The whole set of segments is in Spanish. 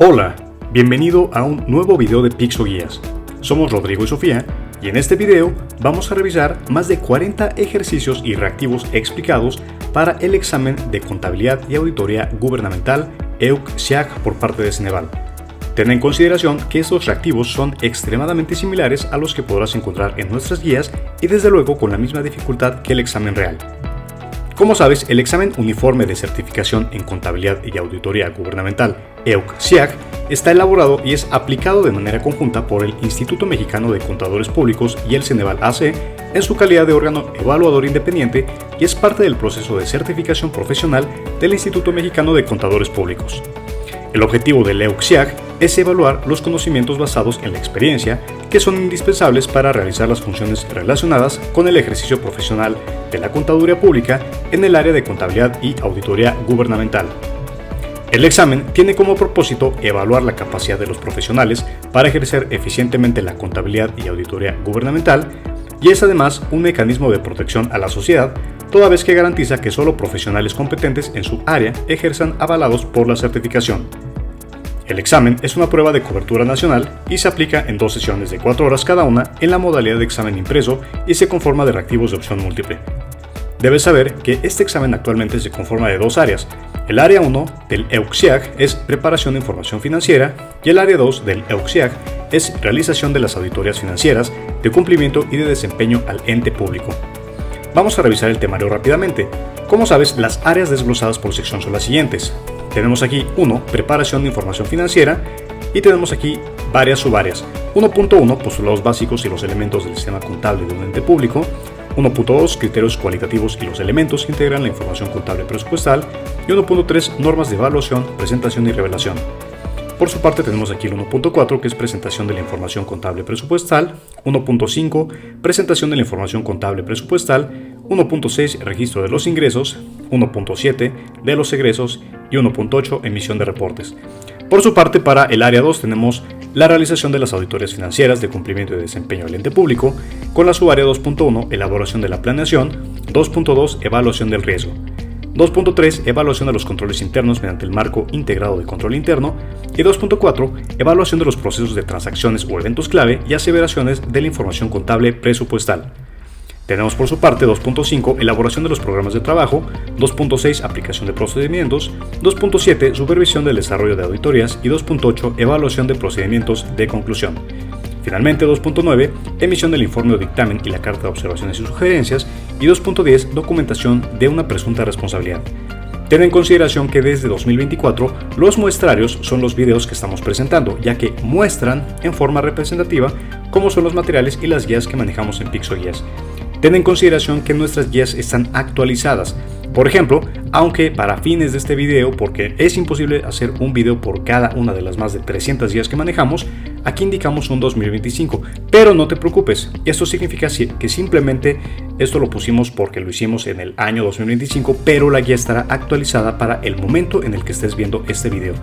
Hola, bienvenido a un nuevo video de Pixoguías. Somos Rodrigo y Sofía y en este video vamos a revisar más de 40 ejercicios y reactivos explicados para el examen de contabilidad y auditoría gubernamental EUC-SIAC por parte de Ceneval. Ten en consideración que estos reactivos son extremadamente similares a los que podrás encontrar en nuestras guías y desde luego con la misma dificultad que el examen real. Como sabes, el examen uniforme de certificación en contabilidad y auditoría gubernamental EUC-SIAC está elaborado y es aplicado de manera conjunta por el Instituto Mexicano de Contadores Públicos y el Ceneval AC en su calidad de órgano evaluador independiente y es parte del proceso de certificación profesional del Instituto Mexicano de Contadores Públicos. El objetivo del EUC-SIAC es evaluar los conocimientos basados en la experiencia que son indispensables para realizar las funciones relacionadas con el ejercicio profesional de la contaduría pública en el área de contabilidad y auditoría gubernamental. El examen tiene como propósito evaluar la capacidad de los profesionales para ejercer eficientemente la contabilidad y auditoría gubernamental y es además un mecanismo de protección a la sociedad, toda vez que garantiza que solo profesionales competentes en su área ejerzan avalados por la certificación. El examen es una prueba de cobertura nacional y se aplica en 2 sesiones de 4 horas cada una en la modalidad de examen impreso y se conforma de reactivos de opción múltiple. Debes saber que este examen actualmente se conforma de 2 áreas. El área 1 del EUC-SIAC es preparación de información financiera y el área 2 del EUC-SIAC es realización de las auditorías financieras de cumplimiento y de desempeño al ente público. Vamos a revisar el temario rápidamente. Como sabes, las áreas desglosadas por sección son las siguientes. Tenemos aquí 1, preparación de información financiera y tenemos aquí varias subáreas. 1.1, postulados básicos y los elementos del sistema contable de un ente público. 1.2, criterios cualitativos y los elementos que integran la información contable presupuestal. Y 1.3, normas de evaluación, presentación y revelación. Por su parte tenemos aquí el 1.4, que es presentación de la información contable presupuestal. 1.5, presentación de la información contable presupuestal. 1.6, registro de los ingresos. 1.7, de los egresos. Y 1.8, emisión de reportes. Por su parte, para el área 2 tenemos la realización de las auditorías financieras de cumplimiento y de desempeño del ente público, con la subárea 2.1, elaboración de la planeación. 2.2, evaluación del riesgo. 2.3, evaluación de los controles internos mediante el marco integrado de control interno. Y 2.4, evaluación de los procesos de transacciones o eventos clave y aseveraciones de la información contable presupuestal. Tenemos por su parte 2.5, elaboración de los programas de trabajo. 2.6, aplicación de procedimientos. 2.7, supervisión del desarrollo de auditorías. Y 2.8, evaluación de procedimientos de conclusión. Finalmente, 2.9, emisión del informe o dictamen y la carta de observaciones y sugerencias. Y 2.10, documentación de una presunta responsabilidad. Ten en consideración que desde 2024 los muestrarios son los videos que estamos presentando, ya que muestran en forma representativa cómo son los materiales y las guías que manejamos en Pixoguías. Ten en consideración que nuestras guías están actualizadas. Por ejemplo, aunque para fines de este video, porque es imposible hacer un video por cada una de las más de 300 guías que manejamos, aquí indicamos un 2025, pero no te preocupes, esto significa que simplemente esto lo pusimos porque lo hicimos en el año 2025, pero la guía estará actualizada para el momento en el que estés viendo este video.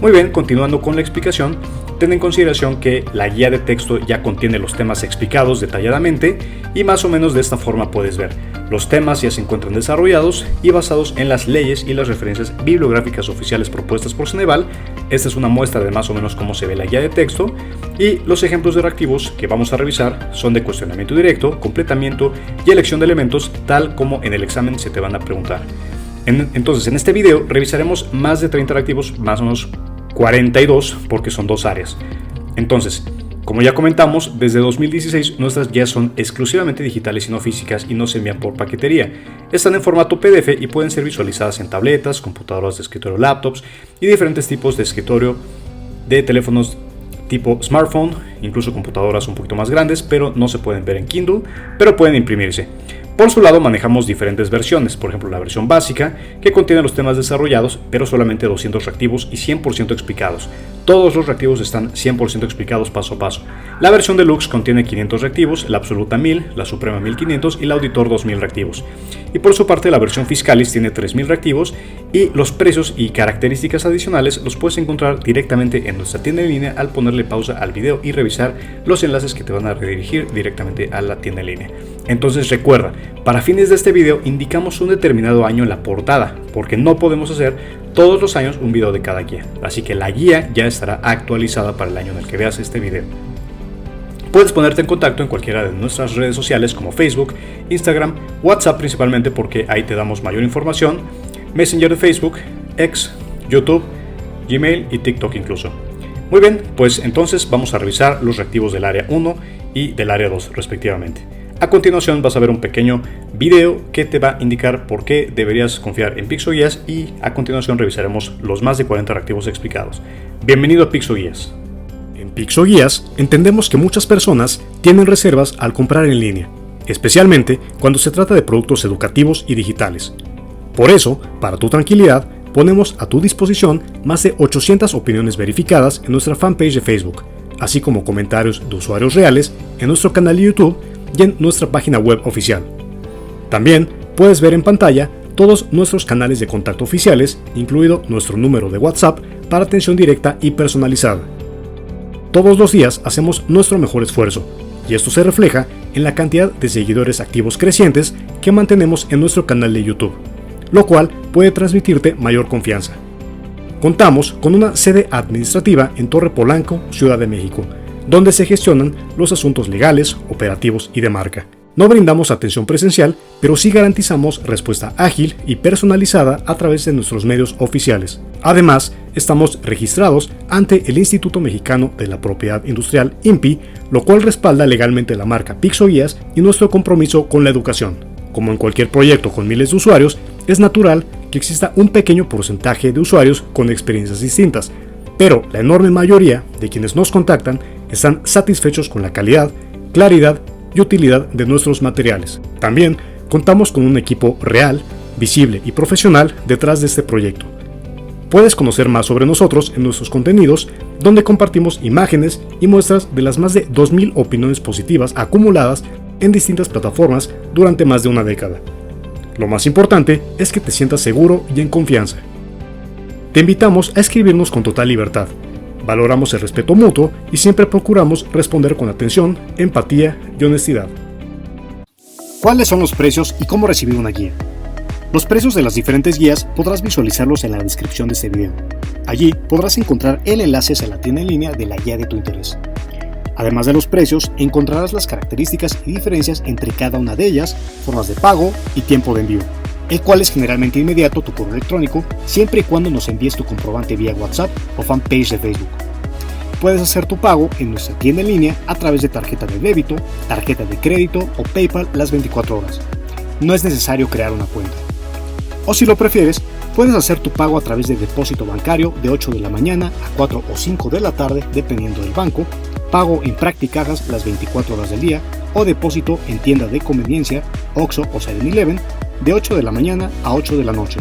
Muy bien, continuando con la explicación, ten en consideración que la guía de texto ya contiene los temas explicados detalladamente y más o menos de esta forma puedes ver. Los temas ya se encuentran desarrollados y basados en las leyes y las referencias bibliográficas oficiales propuestas por Ceneval. Esta es una muestra de más o menos cómo se ve la guía de texto y los ejemplos de reactivos que vamos a revisar son de cuestionamiento directo, completamiento y elección de elementos tal como en el examen se te van a preguntar. Entonces en este video revisaremos más de 30 reactivos, más o menos 42 porque son 2 áreas. Entonces, como ya comentamos, desde 2016 nuestras guías son exclusivamente digitales y no físicas y no se envían por paquetería. Están en formato PDF y pueden ser visualizadas en tabletas, computadoras de escritorio, laptops y diferentes tipos de escritorio de teléfonos tipo smartphone, incluso computadoras un poquito más grandes, pero no se pueden ver en Kindle, pero pueden imprimirse. Por su lado manejamos diferentes versiones, por ejemplo la versión básica que contiene los temas desarrollados pero solamente 200 reactivos y 100% explicados. Todos los reactivos están 100% explicados paso a paso. La versión deluxe contiene 500 reactivos, la absoluta 1000, la suprema 1500 y la auditor 2000 reactivos. Y por su parte la versión fiscalis tiene 3000 reactivos y los precios y características adicionales los puedes encontrar directamente en nuestra tienda en línea al ponerle pausa al video y revisar los enlaces que te van a redirigir directamente a la tienda en línea. Entonces recuerda, para fines de este video indicamos un determinado año en la portada, porque no podemos hacer todos los años un video de cada guía, así que la guía ya estará actualizada para el año en el que veas este video. Puedes ponerte en contacto en cualquiera de nuestras redes sociales como Facebook, Instagram, WhatsApp principalmente porque ahí te damos mayor información, Messenger de Facebook, X, YouTube, Gmail y TikTok incluso. Muy bien, pues entonces vamos a revisar los reactivos del área 1 y del área 2 respectivamente. A continuación vas a ver un pequeño video que te va a indicar por qué deberías confiar en PixoGuías y a continuación revisaremos los más de 40 reactivos explicados. Bienvenido a PixoGuías. En PixoGuías entendemos que muchas personas tienen reservas al comprar en línea, especialmente cuando se trata de productos educativos y digitales. Por eso, para tu tranquilidad, ponemos a tu disposición más de 800 opiniones verificadas en nuestra fanpage de Facebook, así como comentarios de usuarios reales en nuestro canal de YouTube y en nuestra página web oficial. También puedes ver en pantalla todos nuestros canales de contacto oficiales, incluido nuestro número de WhatsApp para atención directa y personalizada. Todos los días hacemos nuestro mejor esfuerzo, y esto se refleja en la cantidad de seguidores activos crecientes que mantenemos en nuestro canal de YouTube, lo cual puede transmitirte mayor confianza. Contamos con una sede administrativa en Torre Polanco, Ciudad de México, donde se gestionan los asuntos legales, operativos y de marca. No brindamos atención presencial, pero sí garantizamos respuesta ágil y personalizada a través de nuestros medios oficiales. Además, estamos registrados ante el Instituto Mexicano de la Propiedad Industrial, INPI, lo cual respalda legalmente la marca PixoGuías y nuestro compromiso con la educación. Como en cualquier proyecto con miles de usuarios, es natural que exista un pequeño porcentaje de usuarios con experiencias distintas, pero la enorme mayoría de quienes nos contactan están satisfechos con la calidad, claridad y utilidad de nuestros materiales. También contamos con un equipo real, visible y profesional detrás de este proyecto. Puedes conocer más sobre nosotros en nuestros contenidos, donde compartimos imágenes y muestras de las más de 2000 opiniones positivas acumuladas en distintas plataformas durante más de una década. Lo más importante es que te sientas seguro y en confianza. Te invitamos a escribirnos con total libertad. Valoramos el respeto mutuo y siempre procuramos responder con atención, empatía y honestidad. ¿Cuáles son los precios y cómo recibir una guía? Los precios de las diferentes guías podrás visualizarlos en la descripción de este video. Allí podrás encontrar el enlace a la tienda en línea de la guía de tu interés. Además de los precios, encontrarás las características y diferencias entre cada una de ellas, formas de pago y tiempo de envío, el cual es generalmente inmediato tu correo electrónico, siempre y cuando nos envíes tu comprobante vía WhatsApp o fanpage de Facebook. Puedes hacer tu pago en nuestra tienda en línea a través de tarjeta de débito, tarjeta de crédito o PayPal las 24 horas. No es necesario crear una cuenta. O si lo prefieres, puedes hacer tu pago a través de depósito bancario de 8 de la mañana a 4 o 5 de la tarde, dependiendo del banco, pago en Practicajas las 24 horas del día o depósito en tienda de conveniencia, Oxxo o 7-Eleven, de 8 de la mañana a 8 de la noche.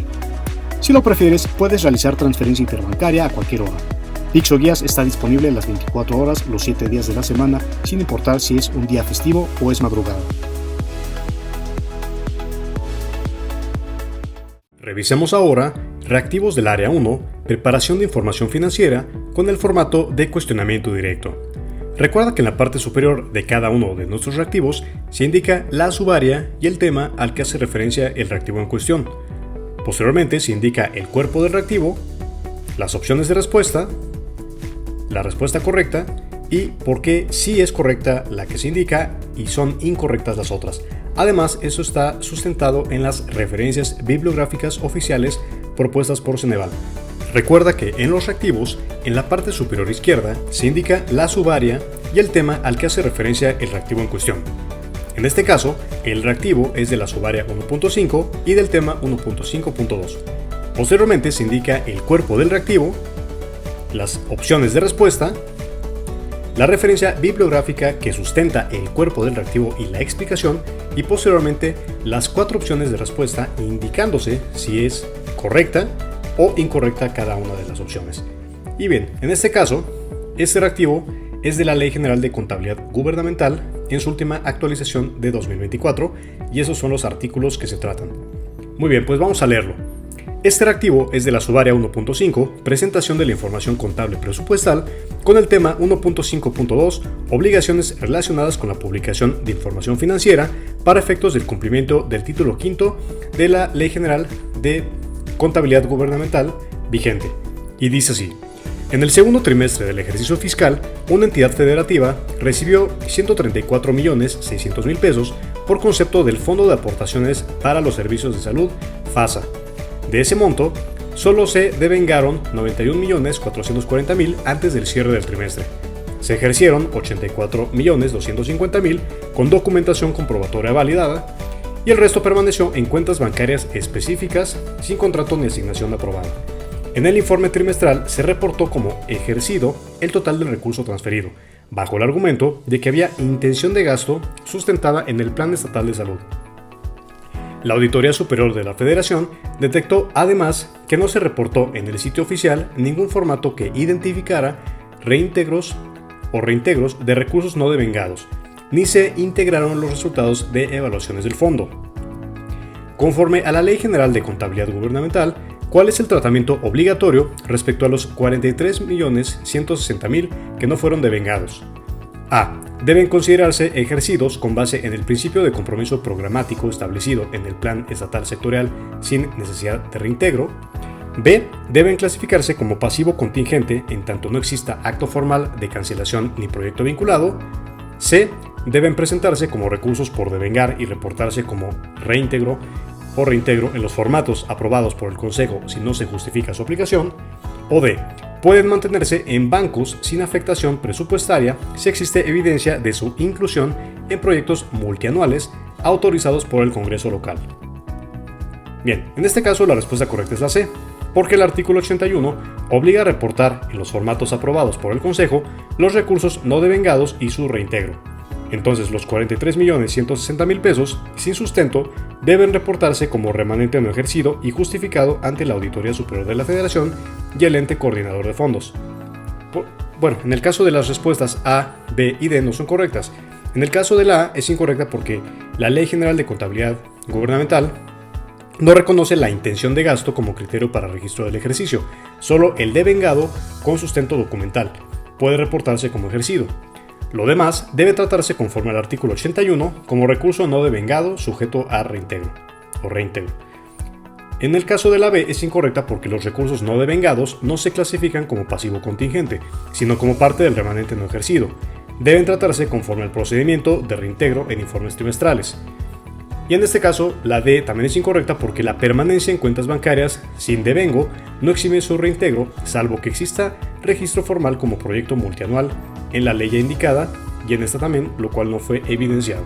Si lo prefieres, puedes realizar transferencia interbancaria a cualquier hora. PixoGuías está disponible las 24 horas, los 7 días de la semana, sin importar si es un día festivo o es madrugada. Revisemos ahora reactivos del área 1, preparación de información financiera con el formato de cuestionamiento directo. Recuerda que en la parte superior de cada uno de nuestros reactivos se indica la subárea y el tema al que hace referencia el reactivo en cuestión. Posteriormente se indica el cuerpo del reactivo, las opciones de respuesta, la respuesta correcta y por qué sí es correcta la que se indica y son incorrectas las otras. Además, eso está sustentado en las referencias bibliográficas oficiales propuestas por Ceneval. Recuerda que en los reactivos, en la parte superior izquierda, se indica la subárea y el tema al que hace referencia el reactivo en cuestión. En este caso, el reactivo es de la subárea 1.5 y del tema 1.5.2. Posteriormente se indica el cuerpo del reactivo, las opciones de respuesta, la referencia bibliográfica que sustenta el cuerpo del reactivo y la explicación, y posteriormente las 4 opciones de respuesta indicándose si es correcta o incorrecta cada una de las opciones. Y bien, en este caso, este reactivo es de la Ley General de Contabilidad Gubernamental en su última actualización de 2024 y esos son los artículos que se tratan. Muy bien, pues vamos a leerlo. Este reactivo es de la subárea 1.5, presentación de la información contable presupuestal, con el tema 1.5.2, obligaciones relacionadas con la publicación de información financiera para efectos del cumplimiento del título quinto de la Ley General de Contabilidad Gubernamental vigente. Y dice así: en el segundo trimestre del ejercicio fiscal, una entidad federativa recibió 134.600.000 pesos por concepto del Fondo de Aportaciones para los Servicios de Salud, FASA. De ese monto, solo se devengaron 91.440.000 antes del cierre del trimestre. Se ejercieron 84.250.000 con documentación comprobatoria validada y el resto permaneció en cuentas bancarias específicas sin contrato ni asignación aprobada. En el informe trimestral se reportó como ejercido el total del recurso transferido, bajo el argumento de que había intención de gasto sustentada en el Plan Estatal de Salud. La Auditoría Superior de la Federación detectó además que no se reportó en el sitio oficial ningún formato que identificara reintegros de recursos no devengados, ni se integraron los resultados de evaluaciones del fondo. Conforme a la Ley General de Contabilidad Gubernamental, ¿cuál es el tratamiento obligatorio respecto a los 43.160.000 que no fueron devengados? A. Deben considerarse ejercidos con base en el principio de compromiso programático establecido en el Plan Estatal Sectorial sin necesidad de reintegro. B. Deben clasificarse como pasivo contingente en tanto no exista acto formal de cancelación ni proyecto vinculado. C. Deben presentarse como recursos por devengar y reportarse como reintegro en los formatos aprobados por el Consejo si no se justifica su aplicación. O D. Pueden mantenerse en bancos sin afectación presupuestaria si existe evidencia de su inclusión en proyectos multianuales autorizados por el Congreso local. Bien, en este caso la respuesta correcta es la C, porque el artículo 81 obliga a reportar en los formatos aprobados por el Consejo los recursos no devengados y su reintegro. Entonces los 43.160.000 pesos sin sustento deben reportarse como remanente no ejercido y justificado ante la Auditoría Superior de la Federación y el ente coordinador de fondos. Bueno, en el caso de las respuestas A, B y D no son correctas. En el caso de la A es incorrecta porque la Ley General de Contabilidad Gubernamental no reconoce la intención de gasto como criterio para registro del ejercicio. Solo el devengado con sustento documental puede reportarse como ejercido. Lo demás debe tratarse conforme al artículo 81 como recurso no devengado sujeto a reintegro. En el caso de la B es incorrecta porque los recursos no devengados no se clasifican como pasivo contingente, sino como parte del remanente no ejercido. Deben tratarse conforme al procedimiento de reintegro en informes trimestrales. Y en este caso, la D también es incorrecta porque la permanencia en cuentas bancarias sin devengo no exime su reintegro, salvo que exista registro formal como proyecto multianual en la ley ya indicada y en esta también, lo cual no fue evidenciado.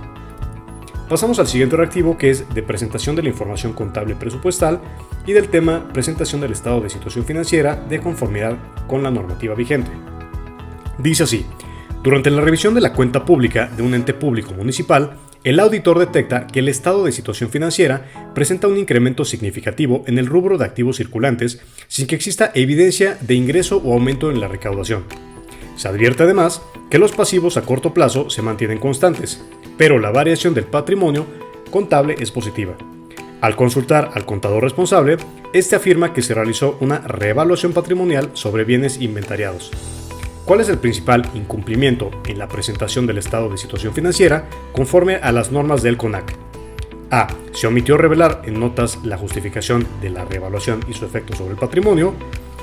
Pasamos al siguiente reactivo, que es de presentación de la información contable presupuestal y del tema presentación del estado de situación financiera de conformidad con la normativa vigente. Dice así: durante la revisión de la cuenta pública de un ente público municipal, el auditor detecta que el estado de situación financiera presenta un incremento significativo en el rubro de activos circulantes sin que exista evidencia de ingreso o aumento en la recaudación. Se advierte además que los pasivos a corto plazo se mantienen constantes, pero la variación del patrimonio contable es positiva. Al consultar al contador responsable, este afirma que se realizó una reevaluación patrimonial sobre bienes inventariados. ¿Cuál es el principal incumplimiento en la presentación del estado de situación financiera conforme a las normas del CONAC? A. Se omitió revelar en notas la justificación de la reevaluación y su efecto sobre el patrimonio.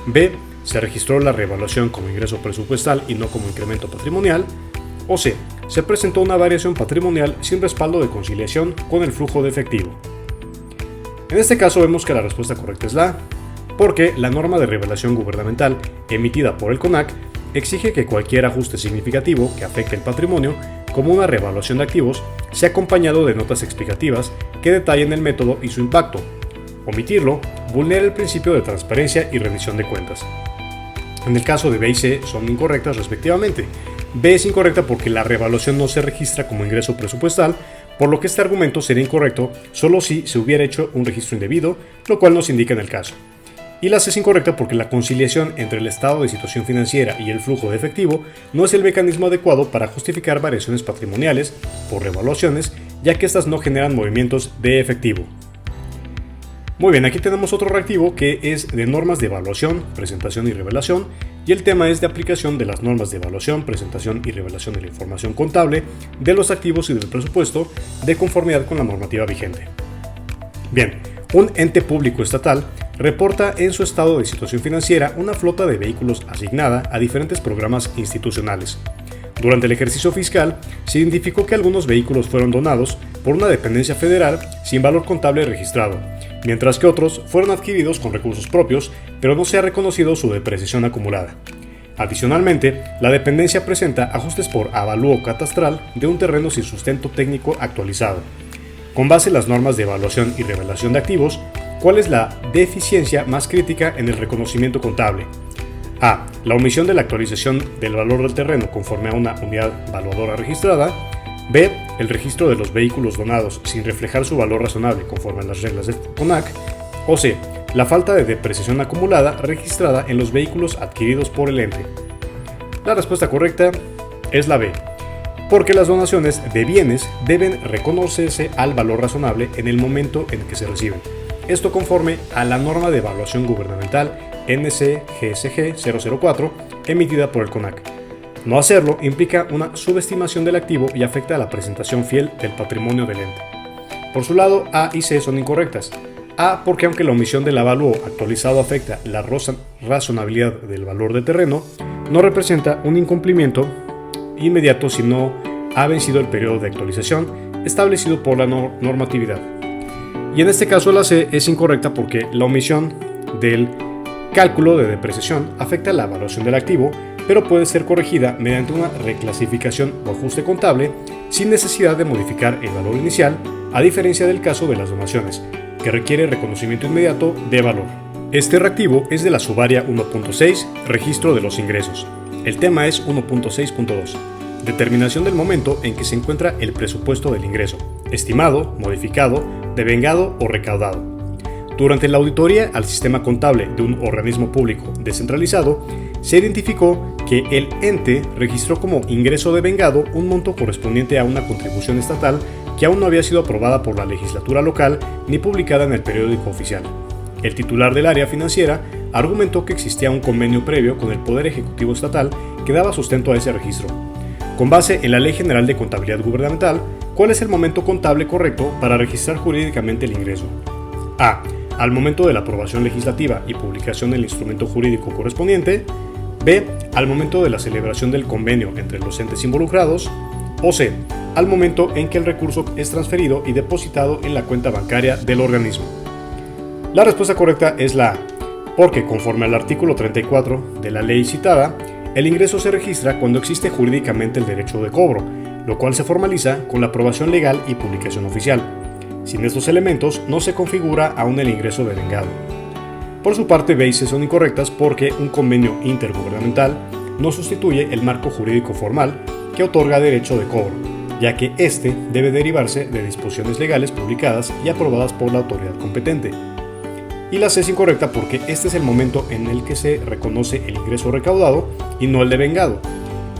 B. Se registró la reevaluación como ingreso presupuestal y no como incremento patrimonial. O C. Se presentó una variación patrimonial sin respaldo de conciliación con el flujo de efectivo. En este caso vemos que la respuesta correcta es la A, porque la norma de revelación gubernamental emitida por el CONAC exige que cualquier ajuste significativo que afecte el patrimonio, como una reevaluación de activos, sea acompañado de notas explicativas que detallen el método y su impacto. Omitirlo vulnera el principio de transparencia y rendición de cuentas. En el caso de B y C son incorrectas respectivamente. B es incorrecta porque la reevaluación no se registra como ingreso presupuestal, por lo que este argumento sería incorrecto solo si se hubiera hecho un registro indebido, lo cual no se indica en el caso. Y la C es incorrecta porque la conciliación entre el estado de situación financiera y el flujo de efectivo no es el mecanismo adecuado para justificar variaciones patrimoniales por revaluaciones, ya que estas no generan movimientos de efectivo. Muy bien, aquí tenemos otro reactivo que es de normas de evaluación, presentación y revelación, y el tema es de aplicación de las normas de evaluación, presentación y revelación de la información contable, de los activos y del presupuesto, de conformidad con la normativa vigente. Bien, un ente público estatal reporta en su estado de situación financiera una flota de vehículos asignada a diferentes programas institucionales. Durante el ejercicio fiscal, se identificó que algunos vehículos fueron donados por una dependencia federal sin valor contable registrado, mientras que otros fueron adquiridos con recursos propios, pero no se ha reconocido su depreciación acumulada. Adicionalmente, la dependencia presenta ajustes por avalúo catastral de un terreno sin sustento técnico actualizado. Con base en las normas de evaluación y revelación de activos, ¿cuál es la deficiencia más crítica en el reconocimiento contable? A. La omisión de la actualización del valor del terreno conforme a una unidad valuadora registrada. B. El registro de los vehículos donados sin reflejar su valor razonable conforme a las reglas del CONAC. O C. La falta de depreciación acumulada registrada en los vehículos adquiridos por el ente. La respuesta correcta es la B, porque las donaciones de bienes deben reconocerse al valor razonable en el momento en que se reciben. Esto conforme a la norma de evaluación gubernamental NC-GSG 004 emitida por el CONAC. No hacerlo implica una subestimación del activo y afecta a la presentación fiel del patrimonio del ente. Por su lado, A y C son incorrectas. A, porque aunque la omisión del avalúo actualizado afecta la razonabilidad del valor del terreno, no representa un incumplimiento inmediato si no ha vencido el periodo de actualización establecido por la normatividad. Y en este caso la C es incorrecta porque la omisión del cálculo de depreciación afecta la evaluación del activo, pero puede ser corregida mediante una reclasificación o ajuste contable sin necesidad de modificar el valor inicial, a diferencia del caso de las donaciones, que requiere reconocimiento inmediato de valor. Este reactivo es de la subárea 1.6, registro de los ingresos. El tema es 1.6.2, determinación del momento en que se encuentra el presupuesto del ingreso, estimado, modificado, devengado o recaudado. Durante la auditoría al sistema contable de un organismo público descentralizado, se identificó que el ente registró como ingreso devengado un monto correspondiente a una contribución estatal que aún no había sido aprobada por la legislatura local ni publicada en el periódico oficial. El titular del área financiera argumentó que existía un convenio previo con el Poder Ejecutivo Estatal que daba sustento a ese registro. Con base en la Ley General de Contabilidad Gubernamental, ¿cuál es el momento contable correcto para registrar jurídicamente el ingreso? A. Al momento de la aprobación legislativa y publicación del instrumento jurídico correspondiente. B. Al momento de la celebración del convenio entre los entes involucrados. O C. Al momento en que el recurso es transferido y depositado en la cuenta bancaria del organismo. La respuesta correcta es la A, porque conforme al artículo 34 de la ley citada, el ingreso se registra cuando existe jurídicamente el derecho de cobro, lo cual se formaliza con la aprobación legal y publicación oficial. Sin estos elementos no se configura aún el ingreso devengado. Por su parte, B y C son incorrectas porque un convenio intergubernamental no sustituye el marco jurídico formal que otorga derecho de cobro, ya que éste debe derivarse de disposiciones legales publicadas y aprobadas por la autoridad competente. Y la C es incorrecta porque este es el momento en el que se reconoce el ingreso recaudado y no el devengado.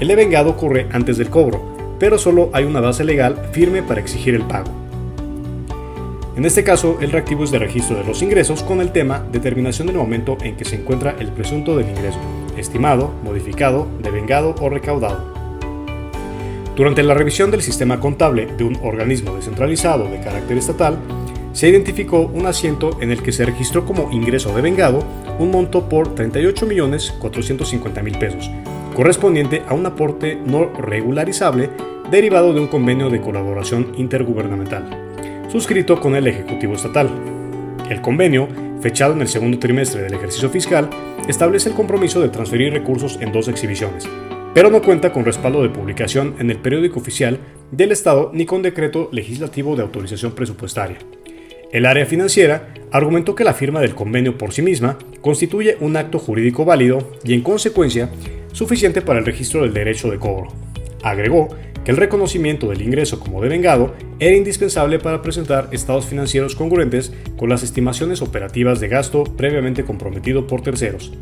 El devengado ocurre antes del cobro, pero solo hay una base legal firme para exigir el pago. En este caso, el reactivo es de registro de los ingresos con el tema determinación del momento en que se encuentra el presunto del ingreso, estimado, modificado, devengado o recaudado. Durante la revisión del sistema contable de un organismo descentralizado de carácter estatal, se identificó un asiento en el que se registró como ingreso devengado un monto por 38.450.000 pesos, correspondiente a un aporte no regularizable derivado de un convenio de colaboración intergubernamental, suscrito con el Ejecutivo Estatal. El convenio, fechado en el segundo trimestre del ejercicio fiscal, establece el compromiso de transferir recursos en 2 exhibiciones, pero no cuenta con respaldo de publicación en el periódico oficial del Estado ni con decreto legislativo de autorización presupuestaria. El área financiera argumentó que la firma del convenio por sí misma constituye un acto jurídico válido y, en consecuencia, suficiente para el registro del derecho de cobro. Agregó que el reconocimiento del ingreso como devengado era indispensable para presentar estados financieros congruentes con las estimaciones operativas de gasto previamente comprometido por terceros.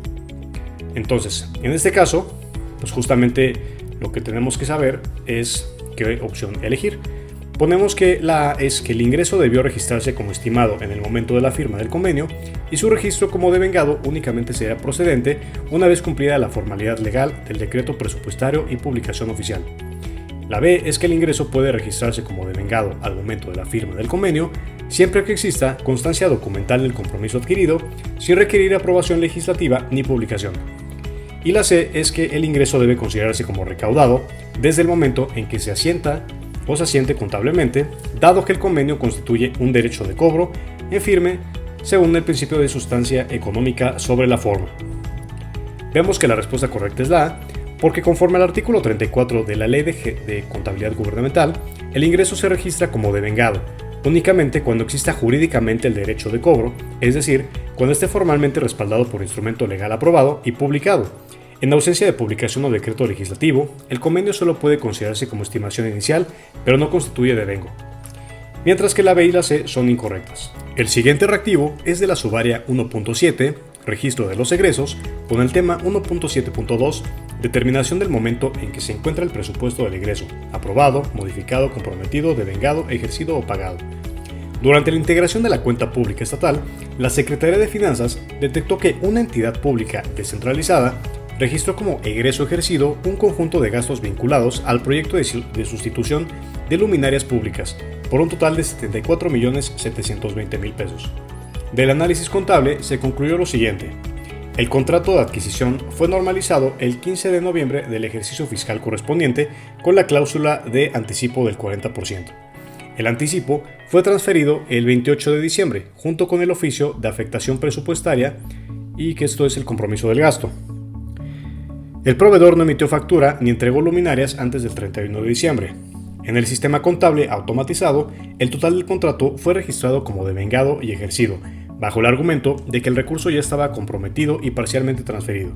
Entonces, en este caso, pues justamente lo que tenemos que saber es qué opción elegir. Ponemos que la A es que el ingreso debió registrarse como estimado en el momento de la firma del convenio y su registro como devengado únicamente será procedente una vez cumplida la formalidad legal del decreto presupuestario y publicación oficial. La B es que el ingreso puede registrarse como devengado al momento de la firma del convenio siempre que exista constancia documental del compromiso adquirido sin requerir aprobación legislativa ni publicación. Y la C es que el ingreso debe considerarse como recaudado desde el momento en que se asienta o se asiente contablemente, dado que el convenio constituye un derecho de cobro en firme según el principio de sustancia económica sobre la forma. Vemos que la respuesta correcta es la A, porque conforme al artículo 34 de la Ley de Contabilidad Gubernamental, el ingreso se registra como devengado únicamente cuando exista jurídicamente el derecho de cobro, es decir, cuando esté formalmente respaldado por instrumento legal aprobado y publicado. En ausencia de publicación o decreto legislativo, el convenio solo puede considerarse como estimación inicial, pero no constituye devengo. Mientras que la B y la C son incorrectas. El siguiente reactivo es de la subárea 1.7, registro de los egresos, con el tema 1.7.2, determinación del momento en que se encuentra el presupuesto del egreso, aprobado, modificado, comprometido, devengado, ejercido o pagado. Durante la integración de la cuenta pública estatal, la Secretaría de Finanzas detectó que una entidad pública descentralizada registró como egreso ejercido un conjunto de gastos vinculados al proyecto de sustitución de luminarias públicas, por un total de 74.720.000 pesos. Del análisis contable se concluyó lo siguiente. El contrato de adquisición fue normalizado el 15 de noviembre del ejercicio fiscal correspondiente con la cláusula de anticipo del 40%. El anticipo fue transferido el 28 de diciembre, junto con el oficio de afectación presupuestaria y que esto es el compromiso del gasto. El proveedor no emitió factura ni entregó luminarias antes del 31 de diciembre. En el sistema contable automatizado, el total del contrato fue registrado como devengado y ejercido, bajo el argumento de que el recurso ya estaba comprometido y parcialmente transferido.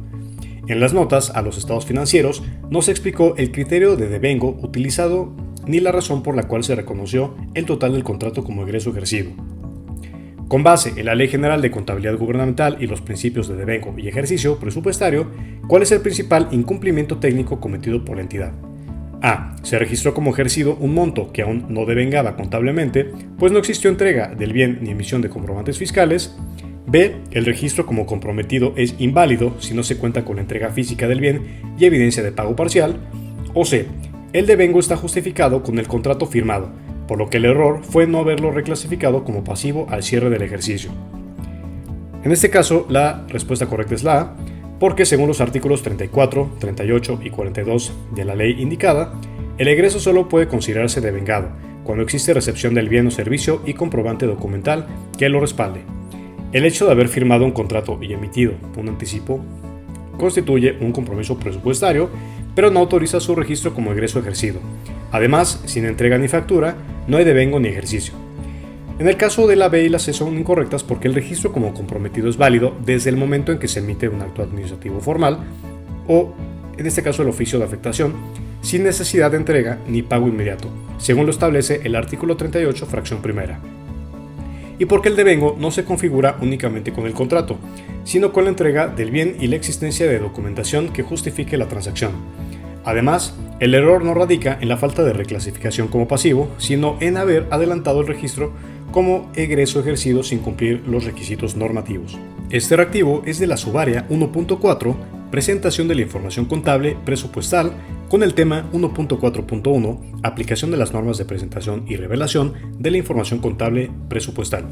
En las notas a los estados financieros no se explicó el criterio de devengo utilizado ni la razón por la cual se reconoció el total del contrato como egreso ejercido. Con base en la Ley General de Contabilidad Gubernamental y los principios de devengo y ejercicio presupuestario, ¿cuál es el principal incumplimiento técnico cometido por la entidad? A. Se registró como ejercido un monto que aún no devengaba contablemente, pues no existió entrega del bien ni emisión de comprobantes fiscales. B. El registro como comprometido es inválido si no se cuenta con la entrega física del bien y evidencia de pago parcial. O C. El devengo está justificado con el contrato firmado, por lo que el error fue no haberlo reclasificado como pasivo al cierre del ejercicio. En este caso, la respuesta correcta es la A, porque según los artículos 34, 38 y 42 de la ley indicada, el egreso solo puede considerarse devengado cuando existe recepción del bien o servicio y comprobante documental que lo respalde. El hecho de haber firmado un contrato y emitido un anticipo constituye un compromiso presupuestario, pero no autoriza su registro como egreso ejercido. Además, sin entrega ni factura, no hay devengo ni ejercicio. En el caso de la B y la C son incorrectas porque el registro como comprometido es válido desde el momento en que se emite un acto administrativo formal o, en este caso, el oficio de afectación, sin necesidad de entrega ni pago inmediato, según lo establece el artículo 38, fracción primera. Y porque el devengo no se configura únicamente con el contrato, sino con la entrega del bien y la existencia de documentación que justifique la transacción. Además, el error no radica en la falta de reclasificación como pasivo, sino en haber adelantado el registro como egreso ejercido sin cumplir los requisitos normativos. Este reactivo es de la subárea 1.4, presentación de la información contable presupuestal, con el tema 1.4.1, aplicación de las normas de presentación y revelación de la información contable presupuestal.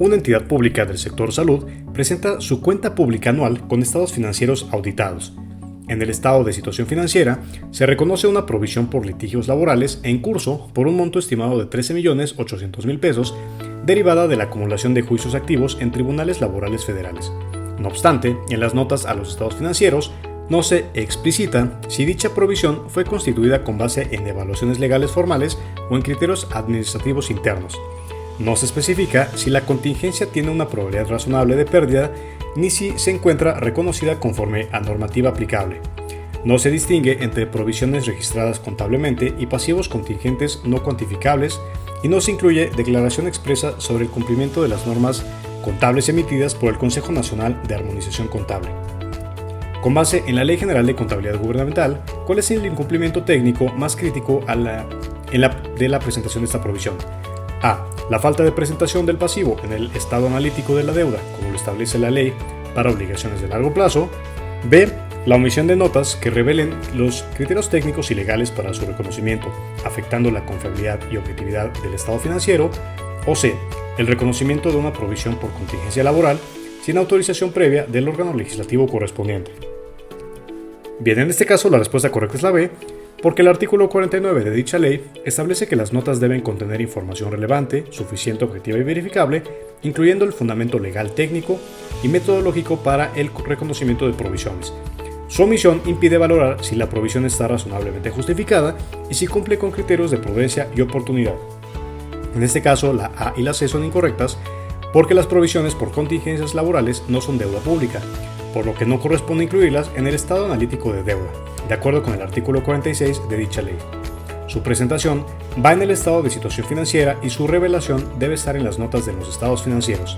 Una entidad pública del sector salud presenta su cuenta pública anual con estados financieros auditados. En el estado de situación financiera se reconoce una provisión por litigios laborales en curso por un monto estimado de 13.800.000 pesos, derivada de la acumulación de juicios activos en tribunales laborales federales. No obstante, en las notas a los estados financieros no se explicita si dicha provisión fue constituida con base en evaluaciones legales formales o en criterios administrativos internos. No se especifica si la contingencia tiene una probabilidad razonable de pérdida ni si se encuentra reconocida conforme a normativa aplicable. No se distingue entre provisiones registradas contablemente y pasivos contingentes no cuantificables y no se incluye declaración expresa sobre el cumplimiento de las normas contables emitidas por el Consejo Nacional de Armonización Contable. Con base en la Ley General de Contabilidad Gubernamental, ¿cuál es el incumplimiento técnico más crítico a de la presentación de esta provisión. A. La falta de presentación del pasivo en el estado analítico de la deuda, como lo establece la ley para obligaciones de largo plazo. B. La omisión de notas que revelen los criterios técnicos y legales para su reconocimiento, afectando la confiabilidad y objetividad del estado financiero. O C. El reconocimiento de una provisión por contingencia laboral sin autorización previa del órgano legislativo correspondiente. Bien, en este caso la respuesta correcta es la B, porque el artículo 49 de dicha ley establece que las notas deben contener información relevante, suficiente, objetiva y verificable, incluyendo el fundamento legal técnico y metodológico para el reconocimiento de provisiones. Su omisión impide valorar si la provisión está razonablemente justificada y si cumple con criterios de prudencia y oportunidad. En este caso, la A y la C son incorrectas porque las provisiones por contingencias laborales no son deuda pública, por lo que no corresponde incluirlas en el estado analítico de deuda, de acuerdo con el artículo 46 de dicha ley. Su presentación va en el estado de situación financiera y su revelación debe estar en las notas de los estados financieros.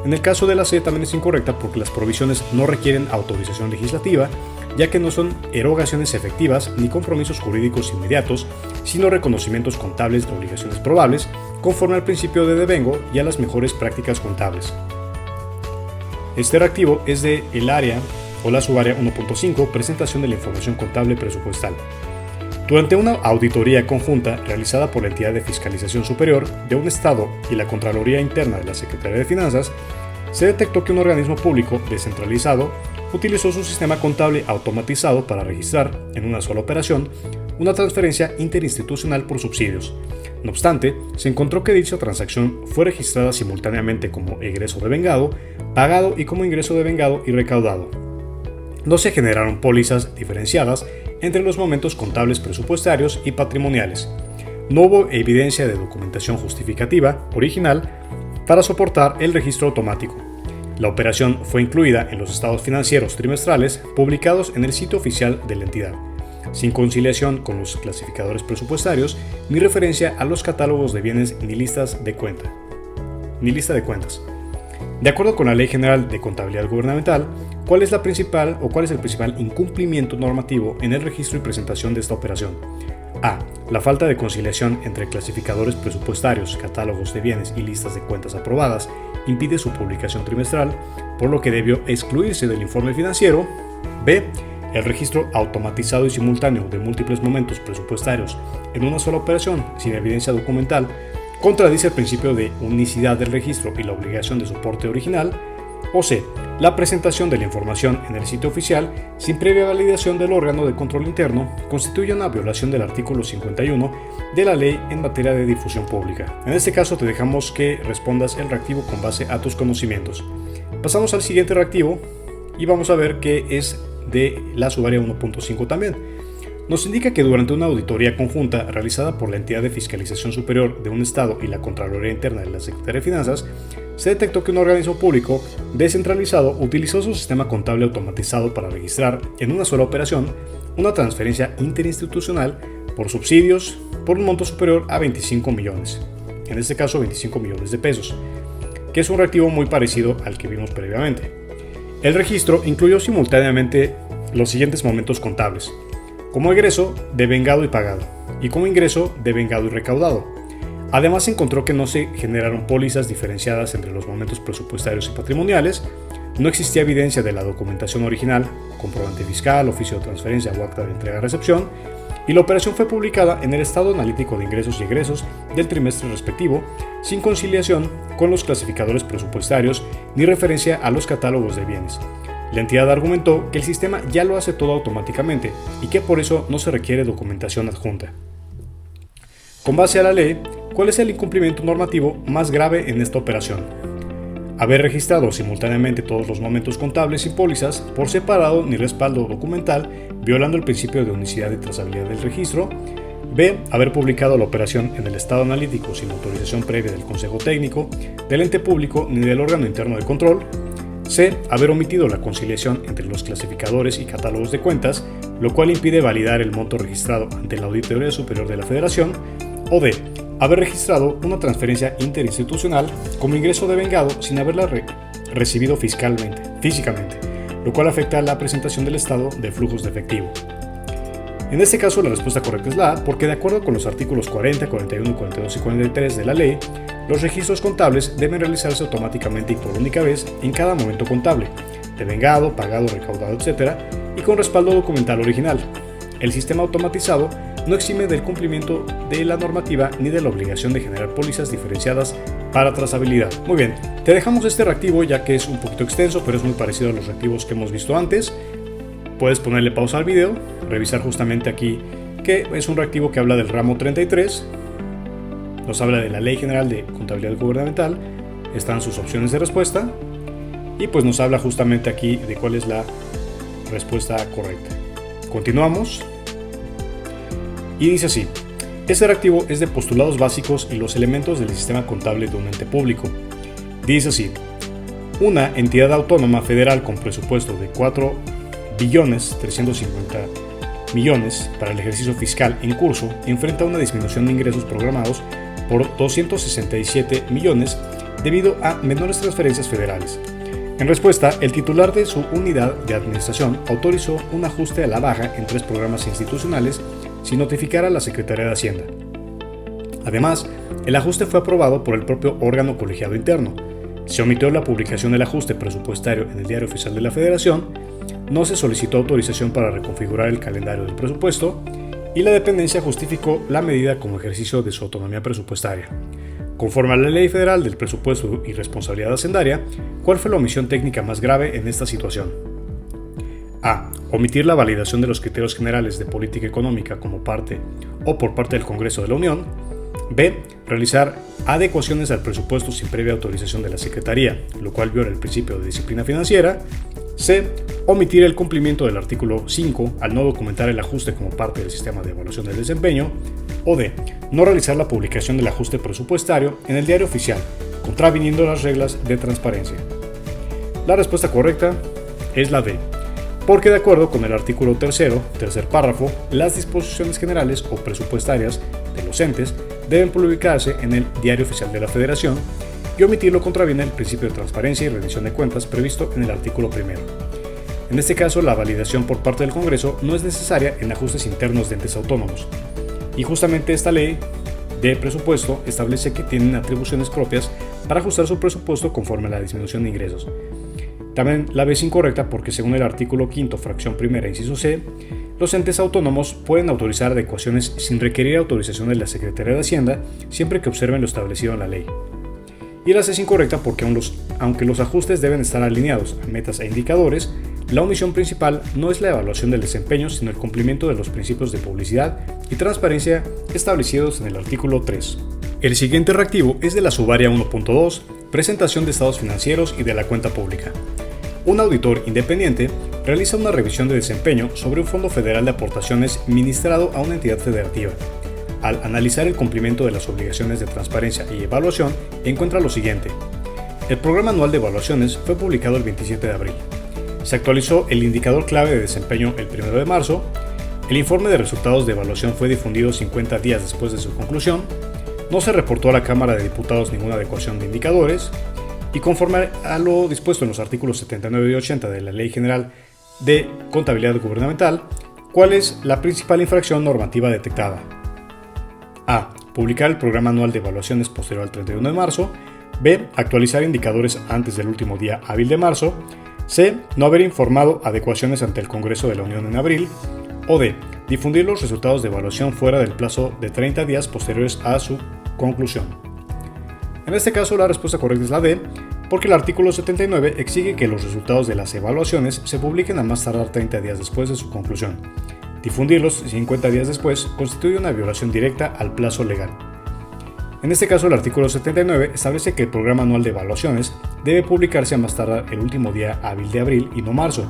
En el caso de la C también es incorrecta porque las provisiones no requieren autorización legislativa, ya que no son erogaciones efectivas ni compromisos jurídicos inmediatos, sino reconocimientos contables de obligaciones probables, conforme al principio de devengo y a las mejores prácticas contables. Este reactivo es de el área o la subárea 1.5, presentación de la información contable presupuestal. Durante una auditoría conjunta realizada por la entidad de fiscalización superior de un Estado y la Contraloría Interna de la Secretaría de Finanzas, se detectó que un organismo público descentralizado utilizó su sistema contable automatizado para registrar, en una sola operación, una transferencia interinstitucional por subsidios. No obstante, se encontró que dicha transacción fue registrada simultáneamente como egreso devengado, pagado y como ingreso devengado y recaudado. No se generaron pólizas diferenciadas entre los momentos contables presupuestarios y patrimoniales. No hubo evidencia de documentación justificativa original para soportar el registro automático. La operación fue incluida en los estados financieros trimestrales publicados en el sitio oficial de la entidad, sin conciliación con los clasificadores presupuestarios ni referencia a los catálogos de bienes ni lista de cuentas. De acuerdo con la Ley General de Contabilidad Gubernamental, ¿cuál es el principal incumplimiento normativo en el registro y presentación de esta operación? A. La falta de conciliación entre clasificadores presupuestarios, catálogos de bienes y listas de cuentas aprobadas impide su publicación trimestral, por lo que debió excluirse del informe financiero. B. El registro automatizado y simultáneo de múltiples momentos presupuestarios en una sola operación, sin evidencia documental, contradice el principio de unicidad del registro y la obligación de soporte original. O C. La presentación de la información en el sitio oficial sin previa validación del órgano de control interno constituye una violación del artículo 51 de la ley en materia de difusión pública. En este caso te dejamos que respondas el reactivo con base a tus conocimientos. Pasamos al siguiente reactivo y vamos a ver qué es de la subárea 1.5 también. Nos indica que durante una auditoría conjunta realizada por la entidad de fiscalización superior de un Estado y la Contraloría Interna de la Secretaría de Finanzas, se detectó que un organismo público descentralizado utilizó su sistema contable automatizado para registrar, en una sola operación, una transferencia interinstitucional por subsidios por un monto superior a 25 millones, en este caso 25 millones de pesos, que es un reactivo muy parecido al que vimos previamente. El registro incluyó simultáneamente los siguientes momentos contables: como egreso, devengado y pagado, y como ingreso, devengado y recaudado. Además, se encontró que no se generaron pólizas diferenciadas entre los momentos presupuestarios y patrimoniales, no existía evidencia de la documentación original, comprobante fiscal, oficio de transferencia o acta de entrega-recepción, y la operación fue publicada en el estado analítico de ingresos y egresos del trimestre respectivo, sin conciliación con los clasificadores presupuestarios ni referencia a los catálogos de bienes. La entidad argumentó que el sistema ya lo hace todo automáticamente y que por eso no se requiere documentación adjunta. Con base a la ley, ¿cuál es el incumplimiento normativo más grave en esta operación? Haber registrado simultáneamente todos los momentos contables y pólizas por separado ni respaldo documental, violando el principio de unicidad y trazabilidad del registro. B. Haber publicado la operación en el estado analítico sin autorización previa del Consejo Técnico, del ente público ni del órgano interno de control. C. Haber omitido la conciliación entre los clasificadores y catálogos de cuentas, lo cual impide validar el monto registrado ante la Auditoría Superior de la Federación. O D. Haber registrado una transferencia interinstitucional como ingreso devengado sin haberla recibido físicamente, lo cual afecta a la presentación del estado de flujos de efectivo. En este caso la respuesta correcta es la A, porque de acuerdo con los artículos 40, 41, 42 y 43 de la ley, los registros contables deben realizarse automáticamente y por única vez en cada momento contable, devengado, pagado, recaudado, etc., y con respaldo documental original. El sistema automatizado no exime del cumplimiento de la normativa ni de la obligación de generar pólizas diferenciadas para trazabilidad. Muy bien, te dejamos este reactivo ya que es un poquito extenso, pero es muy parecido a los reactivos que hemos visto antes. Puedes ponerle pausa al video, revisar justamente aquí que es un reactivo que habla del ramo 33, nos habla de la Ley General de Contabilidad Gubernamental, están sus opciones de respuesta y pues nos habla justamente aquí de cuál es la respuesta correcta. Continuamos y dice así: este reactivo es de postulados básicos y los elementos del sistema contable de un ente público. Dice así: una entidad autónoma federal con presupuesto de 4.350.000.000 para el ejercicio fiscal en curso enfrenta una disminución de ingresos programados por 267 millones debido a menores transferencias federales. En respuesta, el titular de su unidad de administración autorizó un ajuste a la baja en 3 programas institucionales sin notificar a la Secretaría de Hacienda. Además, el ajuste fue aprobado por el propio órgano colegiado interno. Se omitió la publicación del ajuste presupuestario en el Diario Oficial de la Federación, no se solicitó autorización para reconfigurar el calendario del presupuesto y la dependencia justificó la medida como ejercicio de su autonomía presupuestaria. Conforme a la Ley Federal del Presupuesto y Responsabilidad Hacendaria, ¿cuál fue la omisión técnica más grave en esta situación? A. Omitir la validación de los criterios generales de política económica como parte o por parte del Congreso de la Unión. B. Realizar adecuaciones al presupuesto sin previa autorización de la Secretaría, lo cual viola el principio de disciplina financiera. C. Omitir el cumplimiento del artículo 5 al no documentar el ajuste como parte del sistema de evaluación del desempeño. O D. No realizar la publicación del ajuste presupuestario en el Diario Oficial, contraviniendo las reglas de transparencia. La respuesta correcta es la D, porque de acuerdo con el artículo 3, tercer párrafo, las disposiciones generales o presupuestarias de los entes deben publicarse en el Diario Oficial de la Federación y omitirlo contraviene el principio de transparencia y rendición de cuentas previsto en el artículo 1. En este caso, la validación por parte del Congreso no es necesaria en ajustes internos de entes autónomos. Y justamente esta ley de presupuesto establece que tienen atribuciones propias para ajustar su presupuesto conforme a la disminución de ingresos. También la B es incorrecta porque según el artículo 5, fracción primera, inciso C, los entes autónomos pueden autorizar adecuaciones sin requerir autorización de la Secretaría de Hacienda siempre que observen lo establecido en la ley. Y la C es incorrecta porque aunque los ajustes deben estar alineados a metas e indicadores, la omisión principal no es la evaluación del desempeño, sino el cumplimiento de los principios de publicidad y transparencia establecidos en el artículo 3. El siguiente reactivo es de la subárea 1.2, presentación de estados financieros y de la cuenta pública. Un auditor independiente realiza una revisión de desempeño sobre un fondo federal de aportaciones ministrado a una entidad federativa. Al analizar el cumplimiento de las obligaciones de transparencia y evaluación, encuentra lo siguiente. El programa anual de evaluaciones fue publicado el 27 de abril. Se actualizó el indicador clave de desempeño el 1 de marzo. El informe de resultados de evaluación fue difundido 50 días después de su conclusión. No se reportó a la Cámara de Diputados ninguna adecuación de indicadores. Y conforme a lo dispuesto en los artículos 79 y 80 de la Ley General de Contabilidad Gubernamental, ¿cuál es la principal infracción normativa detectada? A. Publicar el programa anual de evaluaciones posterior al 31 de marzo. B. Actualizar indicadores antes del último día hábil de marzo. C. No haber informado adecuaciones ante el Congreso de la Unión en abril. O D. Difundir los resultados de evaluación fuera del plazo de 30 días posteriores a su conclusión. En este caso, la respuesta correcta es la D, porque el artículo 79 exige que los resultados de las evaluaciones se publiquen a más tardar 30 días después de su conclusión. Difundirlos 50 días después constituye una violación directa al plazo legal. En este caso, el artículo 79 establece que el programa anual de evaluaciones debe publicarse a más tardar el último día hábil de abril y no marzo.